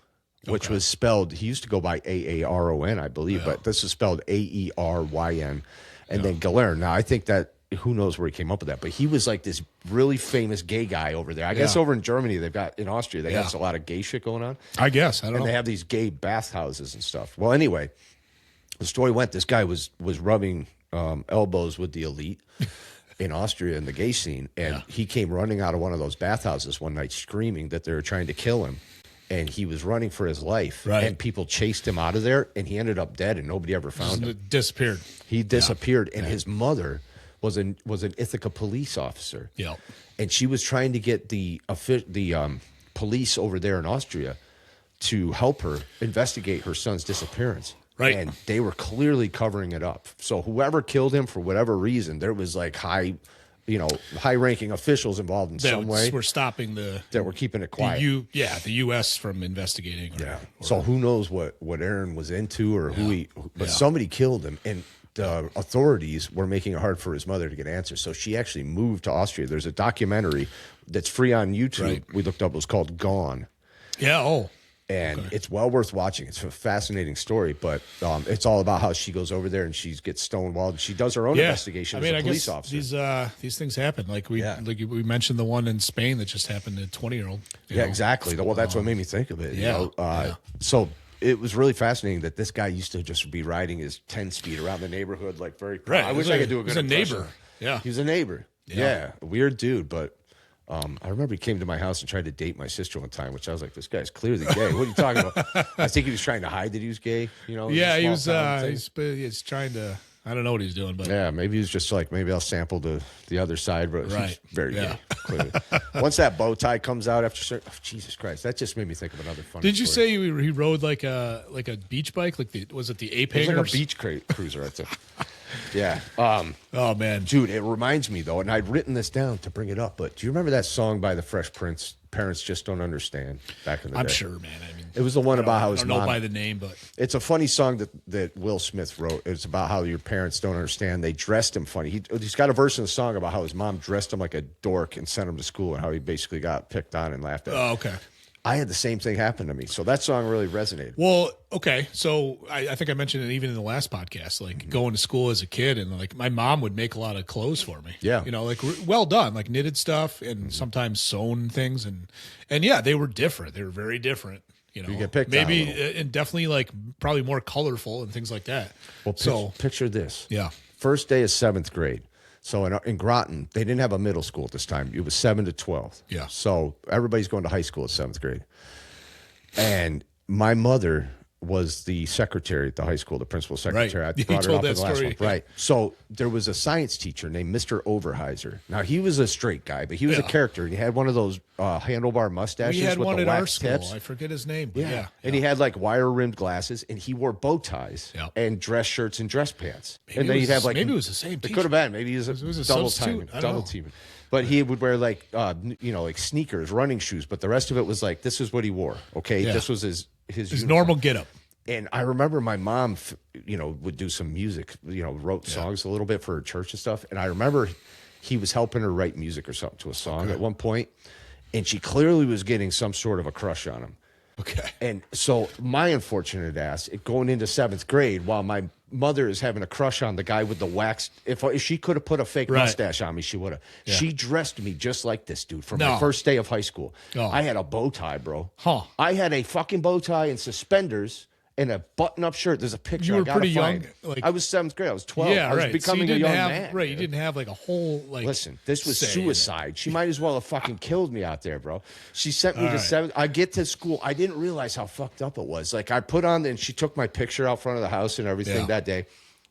which was spelled. He used to go by Aaron, I believe, but this is spelled Aeryn. And then Gillern. Now I think that who knows where he came up with that, but he was like this really famous gay guy over there. I guess over in Germany in Austria they got a lot of gay shit going on. I guess I don't know. And they have these gay bathhouses and stuff. Well, anyway. The story went, this guy was rubbing elbows with the elite in Austria in the gay scene, and he came running out of one of those bathhouses one night screaming that they were trying to kill him, and he was running for his life, and people chased him out of there, and he ended up dead, and nobody ever found him. Disappeared. He disappeared, and his mother was an Ithaca police officer. Yeah. And she was trying to get the police over there in Austria to help her investigate her son's disappearance. Right. And they were clearly covering it up. So whoever killed him, for whatever reason, there was like high-ranking officials involved in some way. We're stopping that were keeping it quiet. The U.S. from investigating. So who knows what Aaron was into or but somebody killed him. And the authorities were making it hard for his mother to get answers. So she actually moved to Austria. There's a documentary that's free on YouTube. Right. We looked up. It was called Gone. Yeah. Oh. And it's well worth watching. It's a fascinating story, but it's all about how she goes over there and she gets stonewalled. And she does her own investigation as a police officer. These things happen. Like we mentioned the one in Spain that just happened to a 20-year-old. Yeah, exactly. Well, that's what made me think of it. You know? So it was really fascinating that this guy used to just be riding his 10-speed around the neighborhood, like very proud. Right. I wish I could do a good impression. He was a neighbor. Yeah. He was a neighbor. Yeah. A weird dude, but I remember he came to my house and tried to date my sister one time, which I was like, this guy's clearly gay. What are you talking about? I think he was trying to hide that he was gay. You know? Yeah, he was. He's trying to. I don't know what he's doing, but maybe he's just like, maybe I'll sample the other side, but right. He's very gay. Clearly. Once that bow tie comes out after, Jesus Christ, that just made me think of another funny. Did you story. say he rode like a beach bike? Was it the Ape Hangers? It was like a beach cruiser, I think. Yeah. Oh man, dude, it reminds me though, and I'd written this down to bring it up. But do you remember that song by the Fresh Prince? Parents Just Don't Understand. Back in the day, I'm sure, man. I mean, it was the one about how his mom. I don't know by the name, but it's a funny song that Will Smith wrote. It's about how your parents don't understand. They dressed him funny. He's got a verse in the song about how his mom dressed him like a dork and sent him to school, and how he basically got picked on and laughed at. Oh, okay. I had the same thing happen to me, so that song really resonated. Well, okay, so I think I mentioned it even in the last podcast, like going to school as a kid, and like my mom would make a lot of clothes for me. Yeah, you know, like well done, like knitted stuff, and sometimes sewn things, and yeah, they were different. They were very different. You know, you get picked maybe and definitely like probably more colorful and things like that. Well, picture this. Yeah, first day of 7th grade. So in Groton, they didn't have a middle school at this time. It was 7 to 12. Yeah. So everybody's going to high school at 7th grade. And my mother was the secretary at the high school, the principal secretary. Right. I brought her up in the last one. Right. So there was a science teacher named Mr. Overheiser. Now, he was a straight guy, but he was a character. He had one of those handlebar mustaches we had with one the at our wax school. tips. I forget his name. But yeah. And he had like wire-rimmed glasses, and he wore bow ties and dress shirts and dress pants. Maybe and then he'd have like maybe it was the same teacher. It could have been. Maybe he was a double teaming. But he would wear like like sneakers, running shoes, but the rest of it was like this is what he wore. Okay, this was his normal getup. And I remember my mom, would do some music, wrote songs a little bit for her church and stuff. And I remember he was helping her write music or something to a song at one point, and she clearly was getting some sort of a crush on him. Okay. And so my unfortunate ass, going into 7th grade, while my mother is having a crush on the guy with the wax, if she could have put a fake mustache on me, she would have. Yeah. She dressed me just like this dude for my first day of high school. Oh. I had a bow tie, bro. Huh. I had a fucking bow tie and suspenders and a button-up shirt. There's a picture. You were pretty young. Like, I was 7th grade. I was 12. Yeah, I was becoming a young man. Right, you didn't have like a whole like. Listen, this was suicide. She might as well have fucking killed me out there, bro. She sent me to 7th. I get to school. I didn't realize how fucked up it was. Like I put on, and she took my picture out front of the house and everything that day,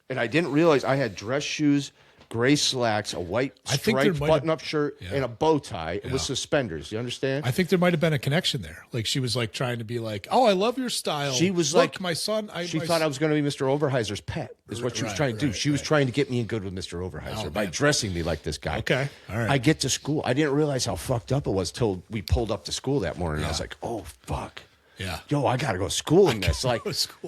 and I didn't realize I had dress shoes, gray slacks, a white striped button-up shirt, and a bow tie with suspenders. You understand? I think there might have been a connection there. Like she was like trying to be like, "Oh, I love your style." She was like, "My son." She thought I was going to be Mr. Overheiser's pet. Is what she was trying to do. She was trying to get me in good with Mr. Overheiser by dressing me like this guy. Okay, all right. I get to school. I didn't realize how fucked up it was till we pulled up to school that morning. I was like, "Oh fuck." Yeah. Yo, I gotta go to school in this. Like,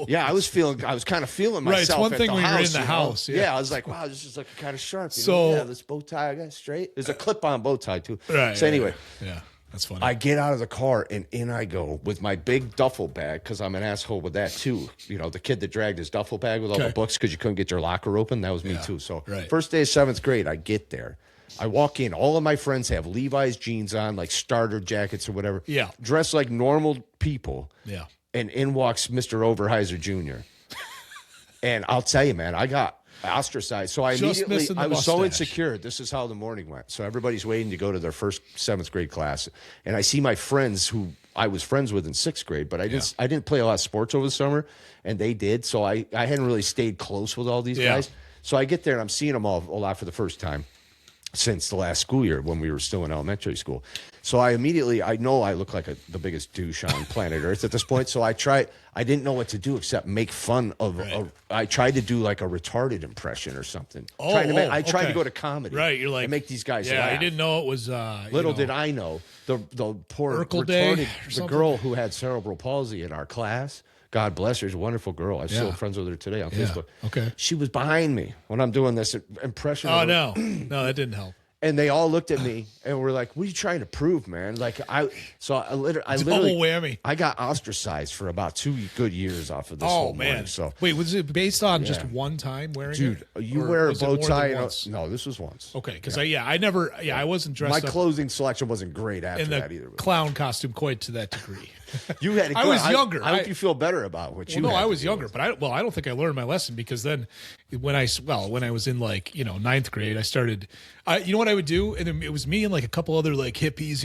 yeah, I was kind of feeling myself. Right, it's one at thing the when house, you're in the house. Yeah, I was like, wow, this is like kind of sharp. This bow tie I got straight. There's a clip-on bow tie too. Right. So anyway, yeah, that's funny. I get out of the car and in I go with my big duffel bag because I'm an asshole with that too. The kid that dragged his duffel bag with all the books because you couldn't get your locker open. That was me too. So first day of 7th grade, I get there. I walk in. All of my friends have Levi's jeans on, like starter jackets or whatever. Yeah. Dressed like normal people. Yeah. And in walks Mr. Overheiser Jr. And I'll tell you, man, I got ostracized. So I was so insecure. This is how the morning went. So everybody's waiting to go to their first 7th grade class. And I see my friends who I was friends with in 6th grade, but I didn't play a lot of sports over the summer, and they did. So I hadn't really stayed close with all these guys. So I get there and I'm seeing them all a lot for the first time since the last school year when we were still in elementary school. So I know I look like the biggest douche on planet Earth at this point. So I didn't know what to do except make fun of, I tried to do like a retarded impression or something. I tried to go to comedy. Right. You're like, and make these guys yeah, laugh. I didn't know it was, Little did I know, the poor Urkel Day retarded, or the something? girl who had cerebral palsy in our class, God bless her, she's a wonderful girl. I'm still friends with her today on Facebook. Okay. She was behind me when I'm doing this impression. Oh, of her. no, that didn't help. And they all looked at me and were like, "What are you trying to prove, man?" Like I literally, Double whammy. I got ostracized for about 2 good years off of this. Oh man! Morning, so wait, was it based on just one time wearing dude, it? you Or wear a was it bow more tie? than And once? no, this was once. Okay, because I wasn't dressed My up clothing selection wasn't great after in that the either. clown costume quite to that degree. You had. I was younger. I hope you feel better about what you. No, had I to was deal younger, with. but I don't think I learned my lesson because then when I was in like, ninth grade, I started, you know what I would do? And then it was me and like a couple other like hippies,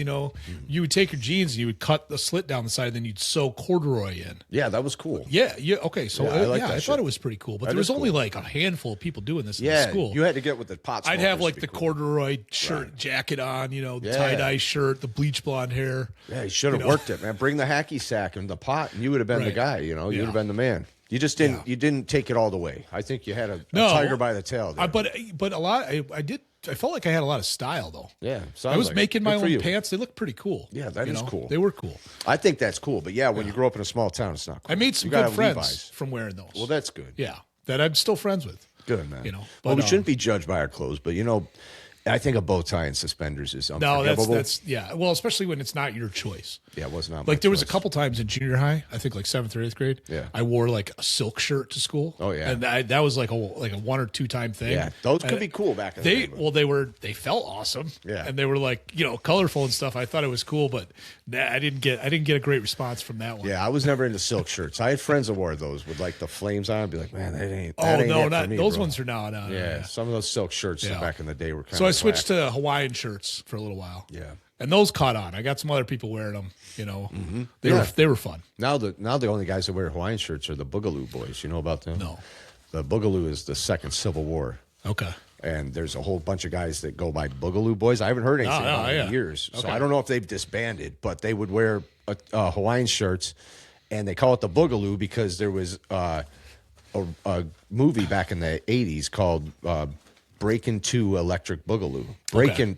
you would take your jeans and you would cut the slit down the side and then you'd sew corduroy in. Yeah, that was cool. Yeah. Okay. So I shit. thought it was pretty cool, but there was only like a handful of people doing this in school. You had to get with the pot. I'd have smokers like to the be cool. corduroy shirt, jacket on, the tie-dye shirt, the bleach blonde hair. Yeah, you should have worked it, man. Bring the hacky sack and the pot, and you would have been the guy. You would have been the man. You just didn't. You didn't take it all the way. I think you had a tiger by the tail. There. But a lot. I did. I felt like I had a lot of style though. Yeah, I was making my own you. pants. They looked pretty cool. Yeah, that is cool. They were cool. I think that's cool. But yeah, when you grow up in a small town, it's not cool. I made some You gotta good friends have Levi's. from wearing those. Well, that's good. Yeah, that I'm still friends with. Good, man. But, well, we shouldn't be judged by our clothes, but I think a bow tie and suspenders is unforgivable. No, that's well, especially when it's not your choice. Yeah, it was not. Like there was a couple times in junior high, I think like 7th or 8th grade. Yeah, I wore like a silk shirt to school. Oh yeah, and that was like a 1 or 2 time thing. Yeah, those could be cool back in the day. They felt awesome. Yeah, and they were like colorful and stuff. I thought it was cool, but I didn't get a great response from that one. Yeah, I was never into silk shirts. I had friends that wore those with like the flames on. I'd be like, man, that ain't. Not me, those bro. ones are now. Yeah, some of those silk shirts back in the day were kind of. So I switched to Hawaiian shirts for a little while. Yeah. And those caught on. I got some other people wearing them. They were fun. Now the only guys that wear Hawaiian shirts are the Boogaloo Boys. You know about them? No. The Boogaloo is the second Civil War. Okay. And there's a whole bunch of guys that go by Boogaloo Boys. I haven't heard anything about them in years. Okay. So I don't know if they've disbanded, but they would wear Hawaiian shirts, and they call it the Boogaloo because there was a movie back in the 80s called Breakin' 2 Electric Boogaloo.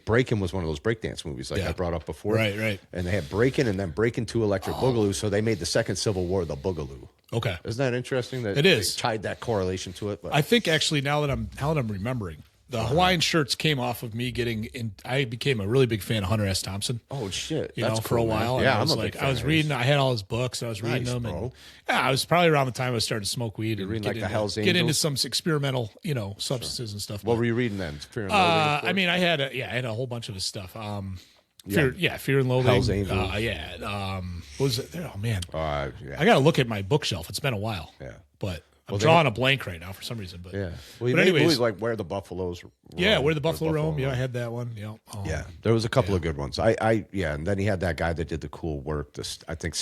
Breakin' was one of those breakdance movies like I brought up before. Right. And they had Breakin' and then Breakin' 2 Electric Boogaloo, so they made the second Civil War the Boogaloo. Okay. Isn't that interesting that it is. They tied that correlation to it? But I think actually now that I'm remembering, the Hawaiian shirts came off of me I became a really big fan of Hunter S. Thompson. Oh shit! That's for cool, a while. Man. Yeah, I was I'm a big fan I was of reading. his. I had all his books. I was reading them, bro. and I was probably around the time I was starting to smoke weed and reading get like the into, Hells get into Angels? some experimental, substances and stuff. What were you reading then? Fear and Loathing, of course? I mean, I had a whole bunch of his stuff. Fear and Loathing. Hells Angels. What was it? Oh man, yeah. I got to look at my bookshelf. It's been a while. Yeah. But I'm drawing a blank right now for some reason. But yeah. Well, you but made anyways, movies like Where the Buffaloes Roam. Yeah, Where the Buffalo Roam. Yeah, I had that one. Yeah. Yeah, there was a couple of good ones. And then he had that guy that did the cool work. I think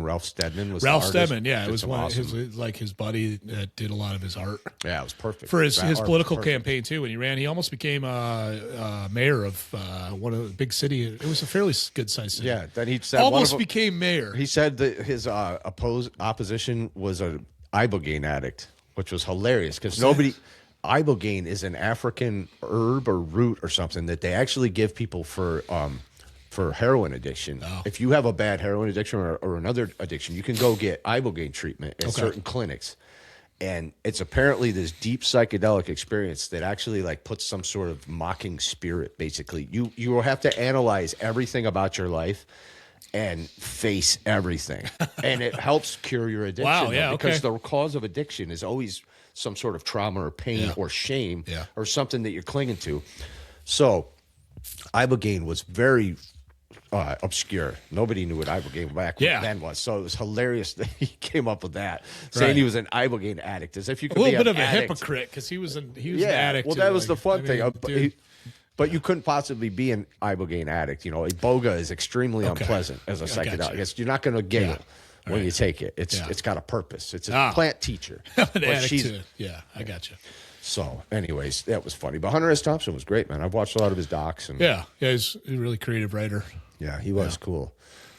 Ralph Steadman was Ralph the artist. Steadman. Yeah, it Did was some one awesome- of his buddy that did a lot of his art. Yeah, it was perfect For his That art was political perfect. campaign too. When he ran, he almost became mayor of one of the big city. It was a fairly good sized city. Yeah, then he said almost one of them- became mayor. He said that his opposition was a ibogaine addict, which was hilarious because ibogaine is an African herb or root or something that they actually give people for heroin addiction. Oh. If you have a bad heroin addiction or another addiction, you can go get ibogaine treatment at certain clinics. And it's apparently this deep psychedelic experience that actually like puts some sort of mocking spirit. Basically, you will have to analyze everything about your life and face everything, and it helps cure your addiction. Wow, yeah, because the cause of addiction is always some sort of trauma or pain or shame or something that you're clinging to. So, ibogaine was very obscure. Nobody knew what ibogaine back then was. So it was hilarious that he came up with that, saying he was an ibogaine addict, as if you could a little be bit of a addict. hypocrite because he was an addict. Well, too, that was the fun dude. thing. But you couldn't possibly be an ibogaine addict. Iboga is extremely unpleasant as a psychedelic. You're not going to giggle when you take it. It's got a purpose. It's a plant teacher. An addict too. Yeah, I got you. So, anyways, that was funny. But Hunter S. Thompson was great, man. I've watched a lot of his docs. And Yeah, he's a really creative writer. yeah, he was cool.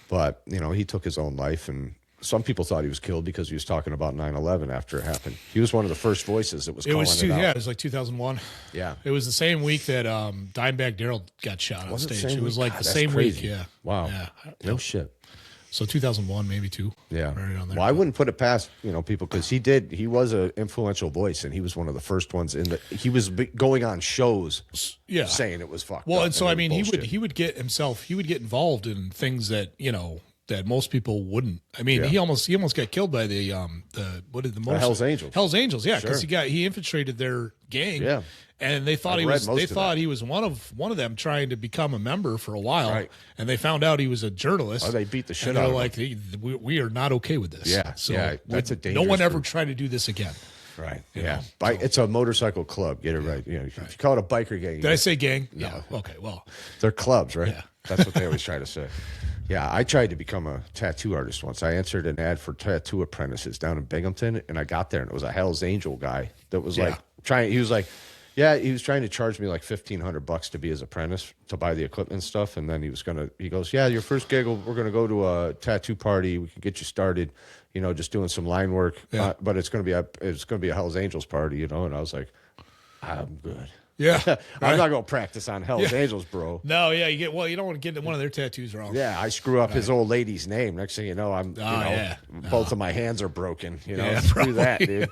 But, he took his own life, and some people thought he was killed because he was talking about 9/11 after it happened. He was one of the first voices that was calling it out. Yeah, it was like 2001. Yeah. It was the same week that Dimebag Darrell got shot on stage. It was like the same week. Yeah. Wow. Yeah. No shit. So 2001, maybe two. Yeah. Right around there. Well, I wouldn't put it past, people, because he was an influential voice, and he was one of the first ones he was going on shows saying it was fucked well, up. and so, I mean, bullshit. he would get involved in things that, that most people wouldn't. I mean, he almost got killed by the Hell's Angels. Hell's Angels, yeah, because he infiltrated their gang. Yeah. And they thought he was one of them trying to become a member for a while. Right. And they found out he was a journalist. Oh, they beat the shit out of him. like, we are not okay with this. Yeah. So that's a dangerous no one ever group. tried to do this again. Right. You Yeah. know, It's a motorcycle club. Get it right. If you call it a biker gang. Did I say gang? No. Yeah. Okay. Well, They're clubs, right? Yeah. That's what they always try to say. Yeah, I tried to become a tattoo artist once. I answered an ad for tattoo apprentices down in Binghamton, and I got there, and it was a Hell's Angel guy that was like trying. He was like, he was trying to charge me like $1,500 to be his apprentice to buy the equipment and stuff, and then he goes, yeah, your first gig, we're gonna go to a tattoo party. We can get you started, just doing some line work, but it's gonna be a Hell's Angels party, And I was like, I'm good. yeah. I'm not going to practice on Hell's Angels, bro. No, yeah, you don't want to get one of their tattoos wrong. Yeah, I screw up his old lady's name. Next thing you know, both of my hands are broken. Screw that, dude.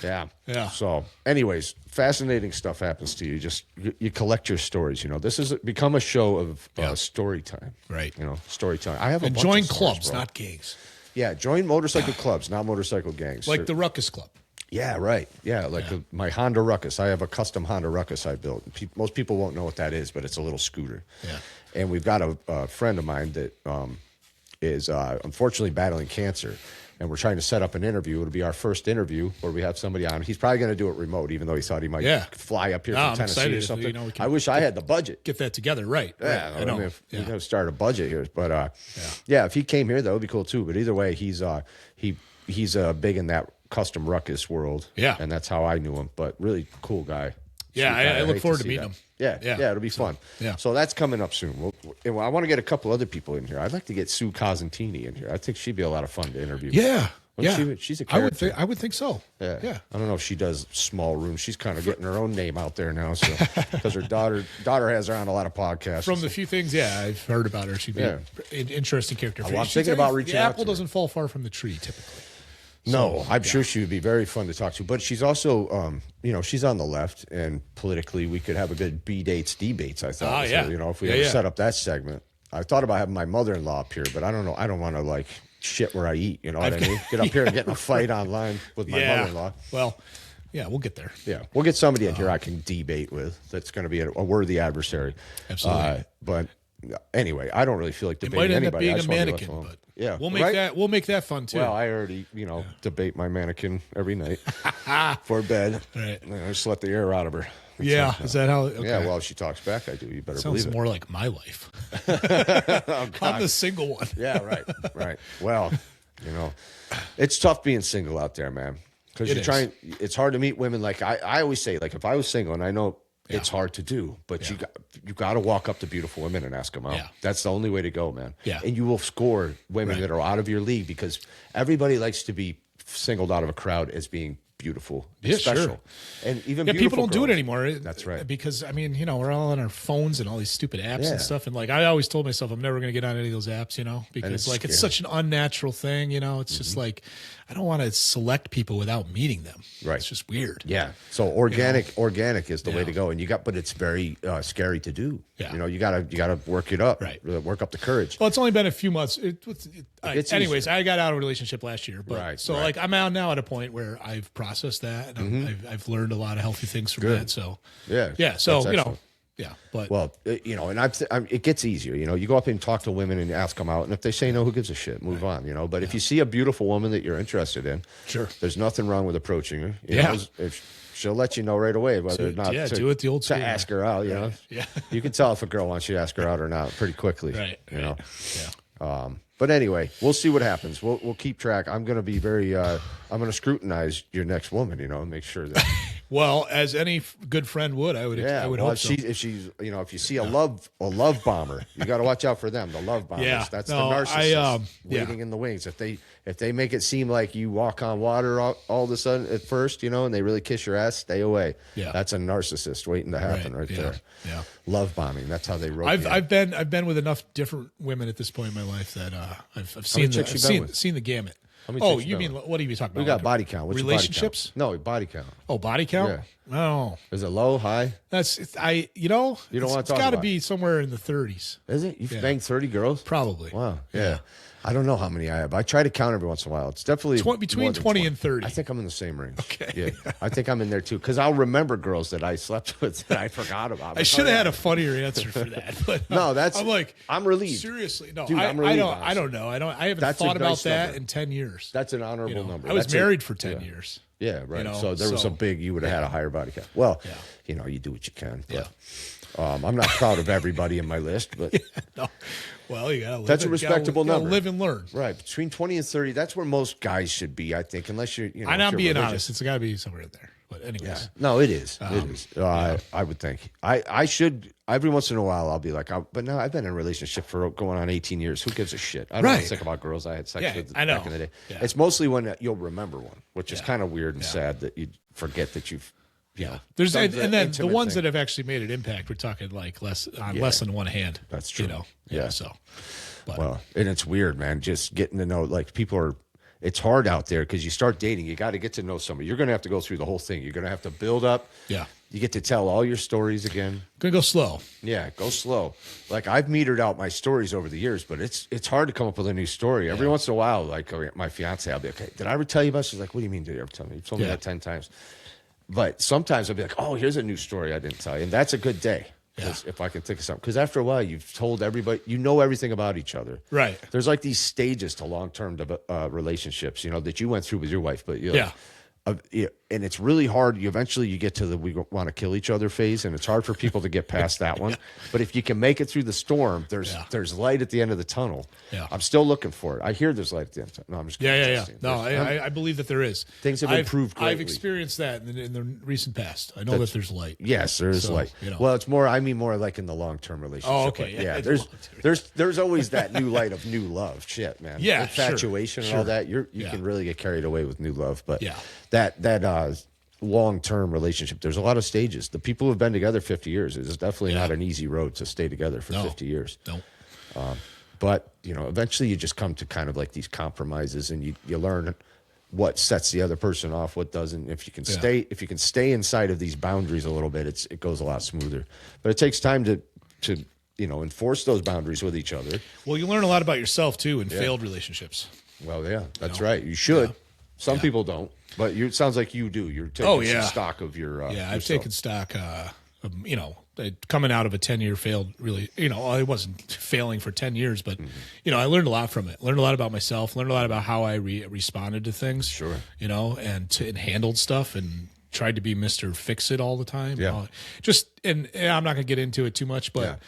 Yeah. Yeah. So, anyways, fascinating stuff happens to you. Just you collect your stories. This has become a show of story time. Right. Story time. I have a bunch join of stories, clubs, bro. not gangs. Yeah, join motorcycle clubs, not motorcycle gangs. Like the Ruckus Club. Yeah, right. Yeah, my Honda Ruckus. I have a custom Honda Ruckus I built. Most people won't know what that is, but it's a little scooter. Yeah. And we've got a friend of mine that is unfortunately battling cancer, and we're trying to set up an interview. It'll be our first interview where we have somebody on. He's probably going to do it remote, even though he thought he might fly up here from Tennessee or something. We I wish I had the budget. Get that together, right? Yeah, right. I mean, if we can start a budget here, but if he came here, that would be cool too. But either way, he's big in that custom ruckus world. Yeah. And that's how I knew him. But really cool guy. Yeah, Sweet guy. I look hate forward to see meeting that. him. Yeah, it'll be fun. Yeah. So that's coming up soon. I want to get a couple other people in here. I'd like to get Sue Cosentini in here. I think she'd be a lot of fun to interview. Yeah. She's a character. I would think so. Yeah. Yeah. I don't know if she does small rooms. She's kind of getting her own name out there now, so because her daughter has her on a lot of podcasts. From the few things, I've heard about her. She'd be an interesting character. Well, I'm thinking about reaching the out apple to her. doesn't fall far from the tree, typically. No, I'm sure she would be very fun to talk to. But she's also, she's on the left, and politically, we could have a good B dates, D bates. I thought, So, if we ever set up that segment, I thought about having my mother-in-law up here, but I don't know. I don't want to shit where I eat. You know what I mean? Get up here and get in a fight online with my mother-in-law. Well, yeah, we'll get there. Yeah, we'll get somebody in here I can debate with. That's going to be a worthy adversary. Absolutely. But anyway, I don't really feel like It debating might end anybody. up I being just a wanna get mannequin, off the phone. but Yeah, we'll make that fun too. Well, I already, debate my mannequin every night for bed. Right. And I just let the air out of her. Yeah, is that how? Okay. Yeah, well, if she talks back, I do. You better believe Sounds it. more like my life. Oh, I'm the single one. Yeah, right. Well, it's tough being single out there, man. Because you're trying. It's hard to meet women. Like I always say, like if I was single, and I know it's hard to do, but you got to walk up to beautiful women and ask them out. Yeah. That's the only way to go, man. Yeah. And you will score women that are out of your league because everybody likes to be singled out of a crowd as being beautiful, and special, sure. and even people don't do it girls. anymore. That's right. Because we're all on our phones and all these stupid apps and stuff. And I always told myself I'm never going to get on any of those apps, because it's such an unnatural thing. It's just like I don't want to select people without meeting them. Right. It's just weird. Yeah. So organic is the way to go, and but it's very scary to do. Yeah. You gotta work it up. Right. Work up the courage. Well, it's only been a few months. Anyways, easier. I got out of a relationship last year, but Right. I'm out now at a point where I've processed that and I've learned a lot of healthy things from that. So Yeah. So That's excellent. but Well, and it gets easier. You go up and talk to women and ask them out, and if they say no, who gives a shit? Move on. But if you see a beautiful woman that you're interested in, Sure. there's nothing wrong with approaching her. If she'll let you know right away whether or not do it the old school to ask her out. Yeah. You can tell if a girl wants you to ask her out or not pretty quickly. Right. Yeah. But anyway, we'll see what happens. We'll keep track. I'm going to be I'm going to scrutinize your next woman, and make sure that Well, as any good friend would, I would well, hope so. if she's, if you see a love bomber, you got to watch out for them. The love bombers. Yeah. That's No, the narcissist yeah. waiting in the wings. If they make it seem like you walk on water all of a sudden at first, and they really kiss your ass, stay away. Yeah. That's a narcissist waiting to happen right there. Yeah. Love bombing. That's how they wrote. I've been with enough different women at this point in my life that I've seen the gamut. Oh, you mean what are you talking about? We got body count. What's relationships? Your body count? No, body count. Oh, body count? Yeah. No. Is it low, high? You don't want to talk about It's got to be somewhere in the 30s. Is it? You've banged 30 girls? Probably. Wow. Yeah. I don't know how many I have. I try to count every once in a while. It's definitely between 20 and 30. I think I'm in the same range. Okay. Yeah. I think I'm in there too because I'll remember girls that I slept with that I forgot about. I should have had a funnier answer for that. But no, I'm relieved. Seriously, no. Dude, I'm relieved, I don't know. I haven't thought about that in 10 years. That's an honorable number. I was married for 10 years. Yeah, right. So there was you would have had a higher body count. Well, you do what you can. But, I'm not proud of everybody in my list, but no. Well, you got to that's a respectable number. Live and learn. Right. Between 20 and 30, that's where most guys should be, I think, unless you're, I'm not being honest. It's got to be somewhere in there. But anyways. Yeah. No, it is. It is. I would think. I should, every once in a while, I'll be like, but no, I've been in a relationship for going on 18 years. Who gives a shit? I don't think about girls I had sex with back in the day. Yeah. It's mostly when you'll remember one, which is kind of weird and sad that you forget that you've, there's and then the ones that have actually made an impact, we're talking like less than one hand. That's true. Yeah. So, well, and it's weird, man. Just getting to know, like, people are. It's hard out there because you start dating. You got to get to know somebody. You're going to have to go through the whole thing. You're going to have to build up. Yeah. You get to tell all your stories again. Gonna go slow. Yeah, go slow. Like, I've metered out my stories over the years, but it's hard to come up with a new story. Every once in a while, like my fiance, I'll be like, okay, did I ever tell you about? She's like, what do you mean? Did you ever tell me? You told me that 10 times. But sometimes I'll be like, oh, here's a new story I didn't tell you. And that's a good day. If I can think of something. Because after a while, you've told everybody, you know everything about each other. Right. There's like these stages to long-term relationships, that you went through with your wife. But and it's really hard. Eventually you get to the we want to kill each other phase, and it's hard for people to get past that one. But if you can make it through the storm, there's light at the end of the tunnel. Yeah. I'm still looking for it. I hear there's light at the end of the tunnel. No, I'm just kidding. Yeah. No, I believe that there is. Things have improved greatly. I've experienced that in the recent past. I know that there's light. Yes, there is light. Well, it's more. I mean, more like in the long-term relationship. Oh, okay. Yeah. There's always that new light of new love. Shit, man. Yeah. Infatuation and all that. You can really get carried away with new love, but yeah. that long-term relationship, there's a lot of stages. The people who've been together 50 years, it's definitely not an easy road to stay together for 50 years. No. But eventually you just come to kind of like these compromises, and you learn what sets the other person off, what doesn't. If you can stay inside of these boundaries a little bit, it goes a lot smoother. But it takes time to enforce those boundaries with each other. Well, you learn a lot about yourself too in failed relationships. Well, yeah, that's right. You should. Some people don't, but it sounds like you do. You're taking some stock of your. I've taken stock. Coming out of a 10-year failed, really, I wasn't failing for 10 years, but I learned a lot from it. Learned a lot about myself. Learned a lot about how I responded to things. Sure. And handled stuff and tried to be Mr. Fix It all the time. Yeah. And I'm not going to get into it too much, but.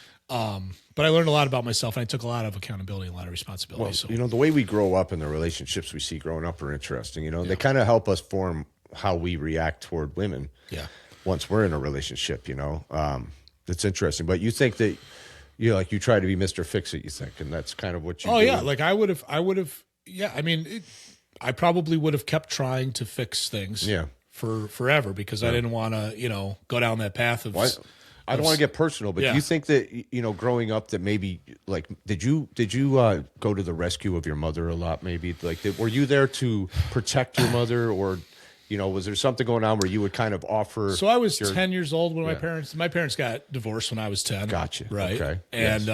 But I learned a lot about myself, and I took a lot of accountability and a lot of responsibility. Well, the way we grow up and the relationships we see growing up are interesting. They kind of help us form how we react toward women. Yeah. Once we're in a relationship, it's interesting. But you think that you try to be Mr. Fix It, you think, and that's kind of what you. Oh, do. Yeah. Like I would have. Yeah. I mean, I probably would have kept trying to fix things. Yeah. For forever, because I didn't want to, go down that path of. What? I don't want to get personal, but do you think that, growing up that maybe, like, did you go to the rescue of your mother a lot, maybe? Like, were you there to protect your mother, or, was there something going on where you would kind of offer? So I was 10 years old when my parents got divorced when I was 10. Gotcha. Right. Okay. And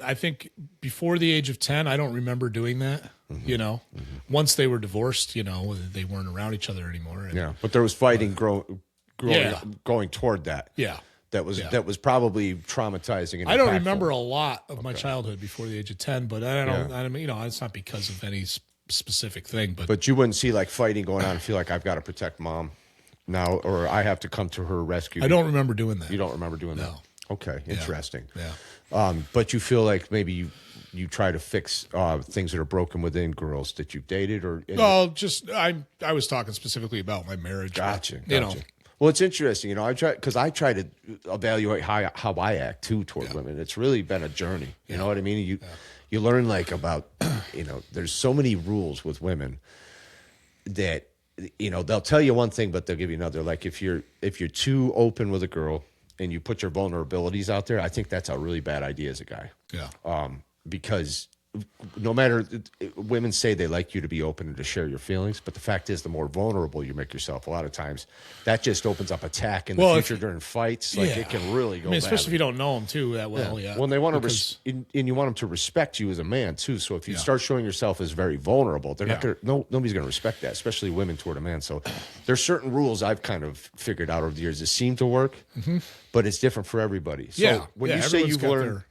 I think before the age of 10, I don't remember doing that. Once they were divorced, they weren't around each other anymore. And, but there was fighting going toward that. Yeah. That was probably traumatizing. And I don't remember a lot of my childhood before the age of 10, but I don't, it's not because of any specific thing. But you wouldn't see like fighting going on and feel like I've got to protect mom now, or I have to come to her rescue. I don't remember doing that. You don't remember doing that? Okay, interesting. Yeah. But you feel like maybe you try to fix things that are broken within girls that you've dated, or Well, just I was talking specifically about my marriage. Gotcha. You know. Well, it's interesting, you know. I try to evaluate how I act too toward women. It's really been a journey. You know what I mean? You learn like about there's so many rules with women that they'll tell you one thing, but they'll give you another. Like if you're too open with a girl and you put your vulnerabilities out there, I think that's a really bad idea as a guy. Yeah. Because no matter, women say they like you to be open and to share your feelings, but the fact is, the more vulnerable you make yourself, a lot of times that just opens up attack in the future during fights. Like it can really go. Especially if you don't know them too that well. Yeah. Well, and they want and you want them to respect you as a man too. So if you start showing yourself as very vulnerable, they're not going to. Nobody's going to respect that, especially women toward a man. So there's certain rules I've kind of figured out over the years that seem to work, but it's different for everybody. So when you say you've learned.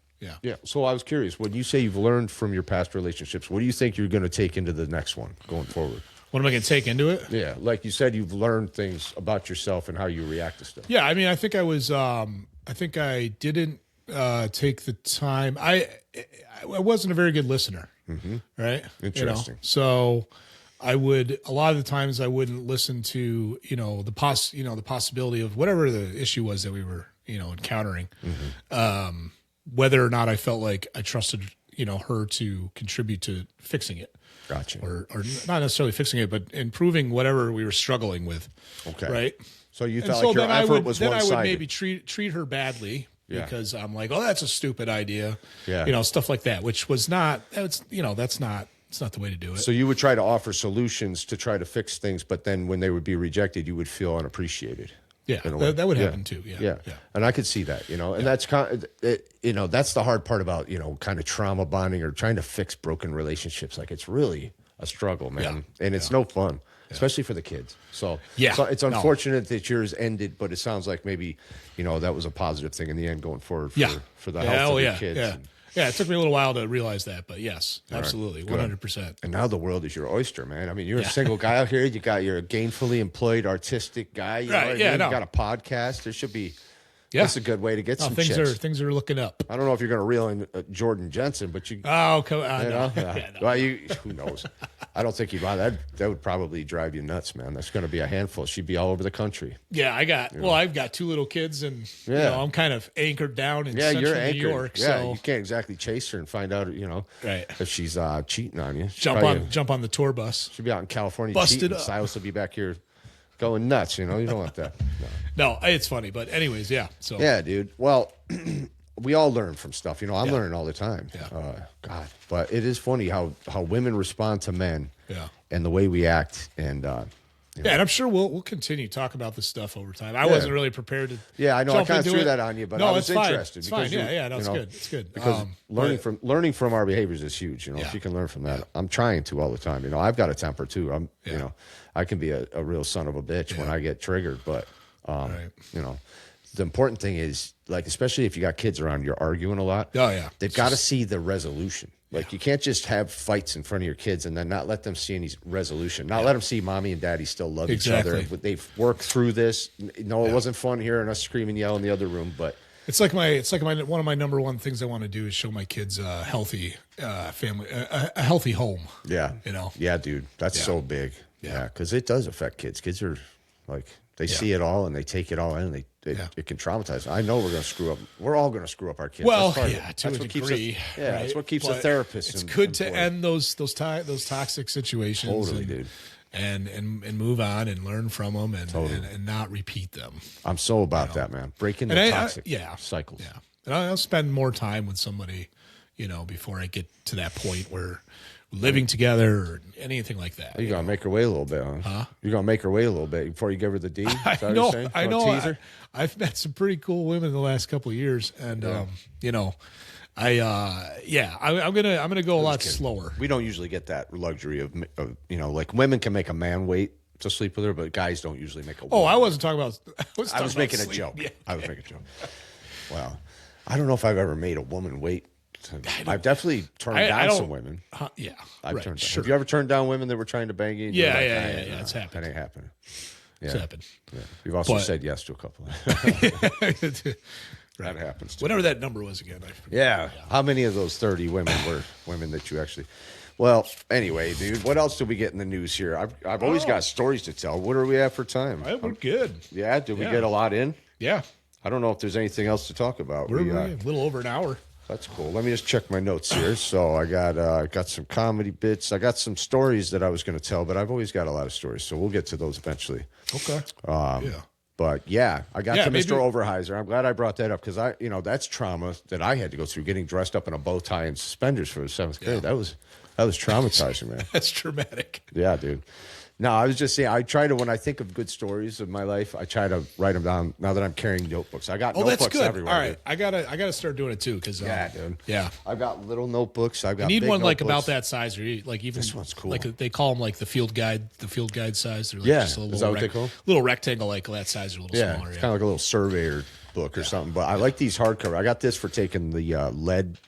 Yeah. So I was curious, when you say you've learned from your past relationships, what do you think you're going to take into the next one going forward? What am I going to take into it? Yeah. Like you said, you've learned things about yourself and how you react to stuff. Yeah. I mean, I think I didn't take the time. I wasn't a very good listener. Right. Interesting. So a lot of the times I wouldn't listen to, the possibility of whatever the issue was that we were, encountering. Whether or not I felt like I trusted, her to contribute to fixing it. Gotcha. Or not necessarily fixing it, but improving whatever we were struggling with. Okay. Right. So you felt like your effort was one-sided. Then I would maybe treat her badly because I'm like, oh, that's a stupid idea. Yeah. Stuff like that, which was not, it's not the way to do it. So you would try to offer solutions to try to fix things, but then when they would be rejected, you would feel unappreciated. Yeah, that would happen too. Yeah. And I could see that, and that's kind of, that's the hard part about, kind of trauma bonding or trying to fix broken relationships. Like it's really a struggle, man. And it's no fun, especially for the kids. So it's unfortunate that yours ended, but it sounds like maybe, that was a positive thing in the end going forward for the health of your kids. Yeah. Yeah, it took me a little while to realize that, but yes, absolutely, 100%. And now the world is your oyster, man. I mean, you're a single guy out here. You got your gainfully employed artistic guy. You got a podcast. There should be. That's a good way to get some chicks. Things are looking up. I don't know if you're going to reel in Jordan Jensen, but you. Oh, come on! No. Well, who knows? I don't think you'd buy that. That would probably drive you nuts, man. That's going to be a handful. She'd be all over the country. Yeah, I've got 2 little kids, and I'm kind of anchored down in central New York. Yeah, so you can't exactly chase her and find out, if she's cheating on you. Jump on the tour bus. She'll be out in California busted cheating. up. Silas will be back here going nuts. You don't want that. No, it's funny, but anyways, yeah. So yeah, dude. Well, we all learn from stuff. I'm learning all the time. Yeah. God, but it is funny how women respond to men. Yeah. And the way we act, and and I'm sure we'll continue to talk about this stuff over time. I wasn't really prepared to. Yeah, I know. I kind of threw that on you, but I was interested. It's fine. Yeah. No, it's good. It's good because learning from our behaviors is huge. If you can learn from that, I'm trying to all the time. I've got a temper too. I can be a real son of a bitch when I get triggered, but the important thing is, like, especially if you got kids around, you're arguing a lot. Oh yeah, they've got to see the resolution. Like you can't just have fights in front of your kids and then not let them see any resolution. Not let them see mommy and daddy still love each other. They've worked through this. No, it wasn't fun hearing us scream and yell in the other room, but it's like one of my number one things I want to do is show my kids a healthy family, a healthy home. Yeah, Yeah, dude, that's so big. Yeah, because it does affect kids. Kids are like they see it all and they take it all in. It can traumatize. I know we're going to screw up. We're all going to screw up our kids. Well, to a degree. That's what keeps a therapist. It's good to end those toxic situations. Totally, dude. And move on and learn from them and not repeat them. I'm so about that, man. Breaking the toxic cycles. Yeah, and I'll spend more time with somebody, before I get to that point where we're living together or anything like that. You're gonna make her wait a little bit, huh? You're gonna make her wait a little bit before you give her the D. I know. I've met some pretty cool women in the last couple of years, and I'm gonna go a lot slower. We don't usually get that luxury of like women can make a man wait to sleep with her, but guys don't usually make a. Oh, I wasn't talking about. I was making a joke. Yeah. I was making a joke. Well, I don't know if I've ever made a woman wait. I've definitely turned down some women. I've turned down. Sure. Have you ever turned down women that were trying to bang you? Yeah, it's happened. That ain't happening. It's happened. Yeah. You've also said yes to a couple. That happens too. Whatever that number was again. I forget. Yeah. How many of those 30 women were women that you actually... Well, anyway, dude, what else did we get in the news here? I've always got stories to tell. What are we at for time? We're good. Yeah? Did we get a lot in? Yeah. I don't know if there's anything else to talk about. We're a little over an hour. That's cool. Let me just check my notes here. So I got some comedy bits. I got some stories that I was going to tell, but I've always got a lot of stories, so we'll get to those eventually. Okay. Yeah. But yeah, I got to Mr. Overheiser. I'm glad I brought that up because that's trauma that I had to go through. Getting dressed up in a bow tie and suspenders for the 7th grade. That was traumatizing, man. That's traumatic. Yeah, dude. No, I was just saying, I try to, when I think of good stories of my life, I try to write them down now that I'm carrying notebooks. I got notebooks that's good. everywhere. All right. I gotta start doing it too. Cause, dude. Yeah. I've got little notebooks. I've got I need big one notebooks. like about that size, or like even This one's cool. Like they call them like the field guide size. They're like just a is little that what they call? Little rectangle like that size, or a little smaller. It's kind of like a little surveyor book or something. But I like these hardcover. I got this for taking the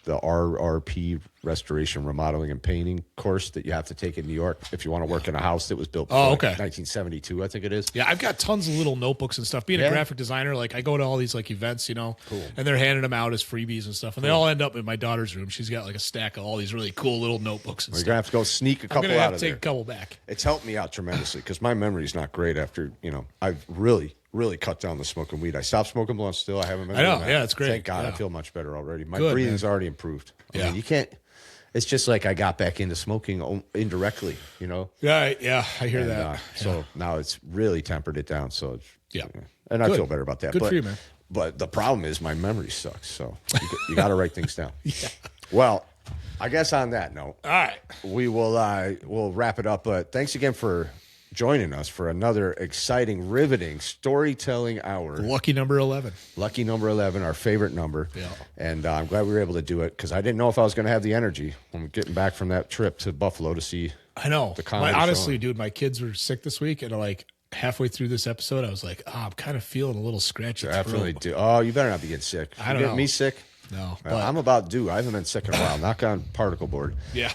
the RRP restoration, remodeling, and painting course that you have to take in New York if you want to work in a house that was built before 1972, I think it is. Yeah, I've got tons of little notebooks and stuff. Being a graphic designer, like I go to all these like events, and they're handing them out as freebies and stuff, and they all end up in my daughter's room. She's got like a stack of all these really cool little notebooks and stuff. You're gonna have to go sneak a couple I'm gonna have out to of take a couple back. It's helped me out tremendously because my memory's not great after I've really cut down the smoking weed. I stopped smoking blunts still. I haven't been doing that. Yeah, it's great. Thank God. Yeah. I feel much better already. My Good, breathing's already improved. I mean, you can't. It's just like I got back into smoking indirectly, Yeah, I hear that. So now it's really tempered it down. So Yeah. and I feel better about that. Good for you, man. But the problem is my memory sucks. So you got to write things down. Yeah. Well, I guess on that note, All right. we will we'll wrap it up. But thanks again for joining us for another exciting, riveting storytelling hour. Lucky number 11. Lucky number 11, our favorite number. Yeah. And I'm glad we were able to do it because I didn't know if I was going to have the energy when getting back from that trip to Buffalo to see. I know. The comedy honestly, show. dude, my kids were sick this week, and like halfway through this episode, I was like, I'm kind of feeling a little scratchy. Definitely do. Oh, you better not be getting sick. I don't You get know. me sick? No, Well, I'm about due. I haven't been sick in a while. Knock on particle board. Yeah.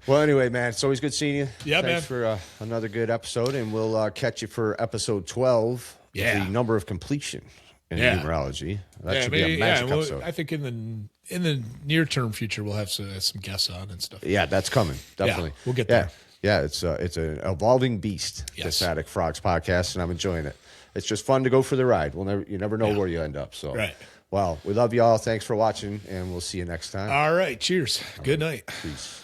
Well, anyway, man, it's always good seeing you. Yeah, Thanks for another good episode, and we'll catch you for episode 12. Yeah. The number of completion in numerology. That should be a magic episode. I think in the near term future we'll have some guests on and stuff. Yeah, that's coming. Definitely. we'll get there. Yeah, it's an evolving beast. Yes. This Attic Phrogs podcast, and I'm enjoying it. It's just fun to go for the ride. You never know where you end up. So, Right. Well, we love you all. Thanks for watching, and we'll see you next time. All right. Cheers. Good night. Peace.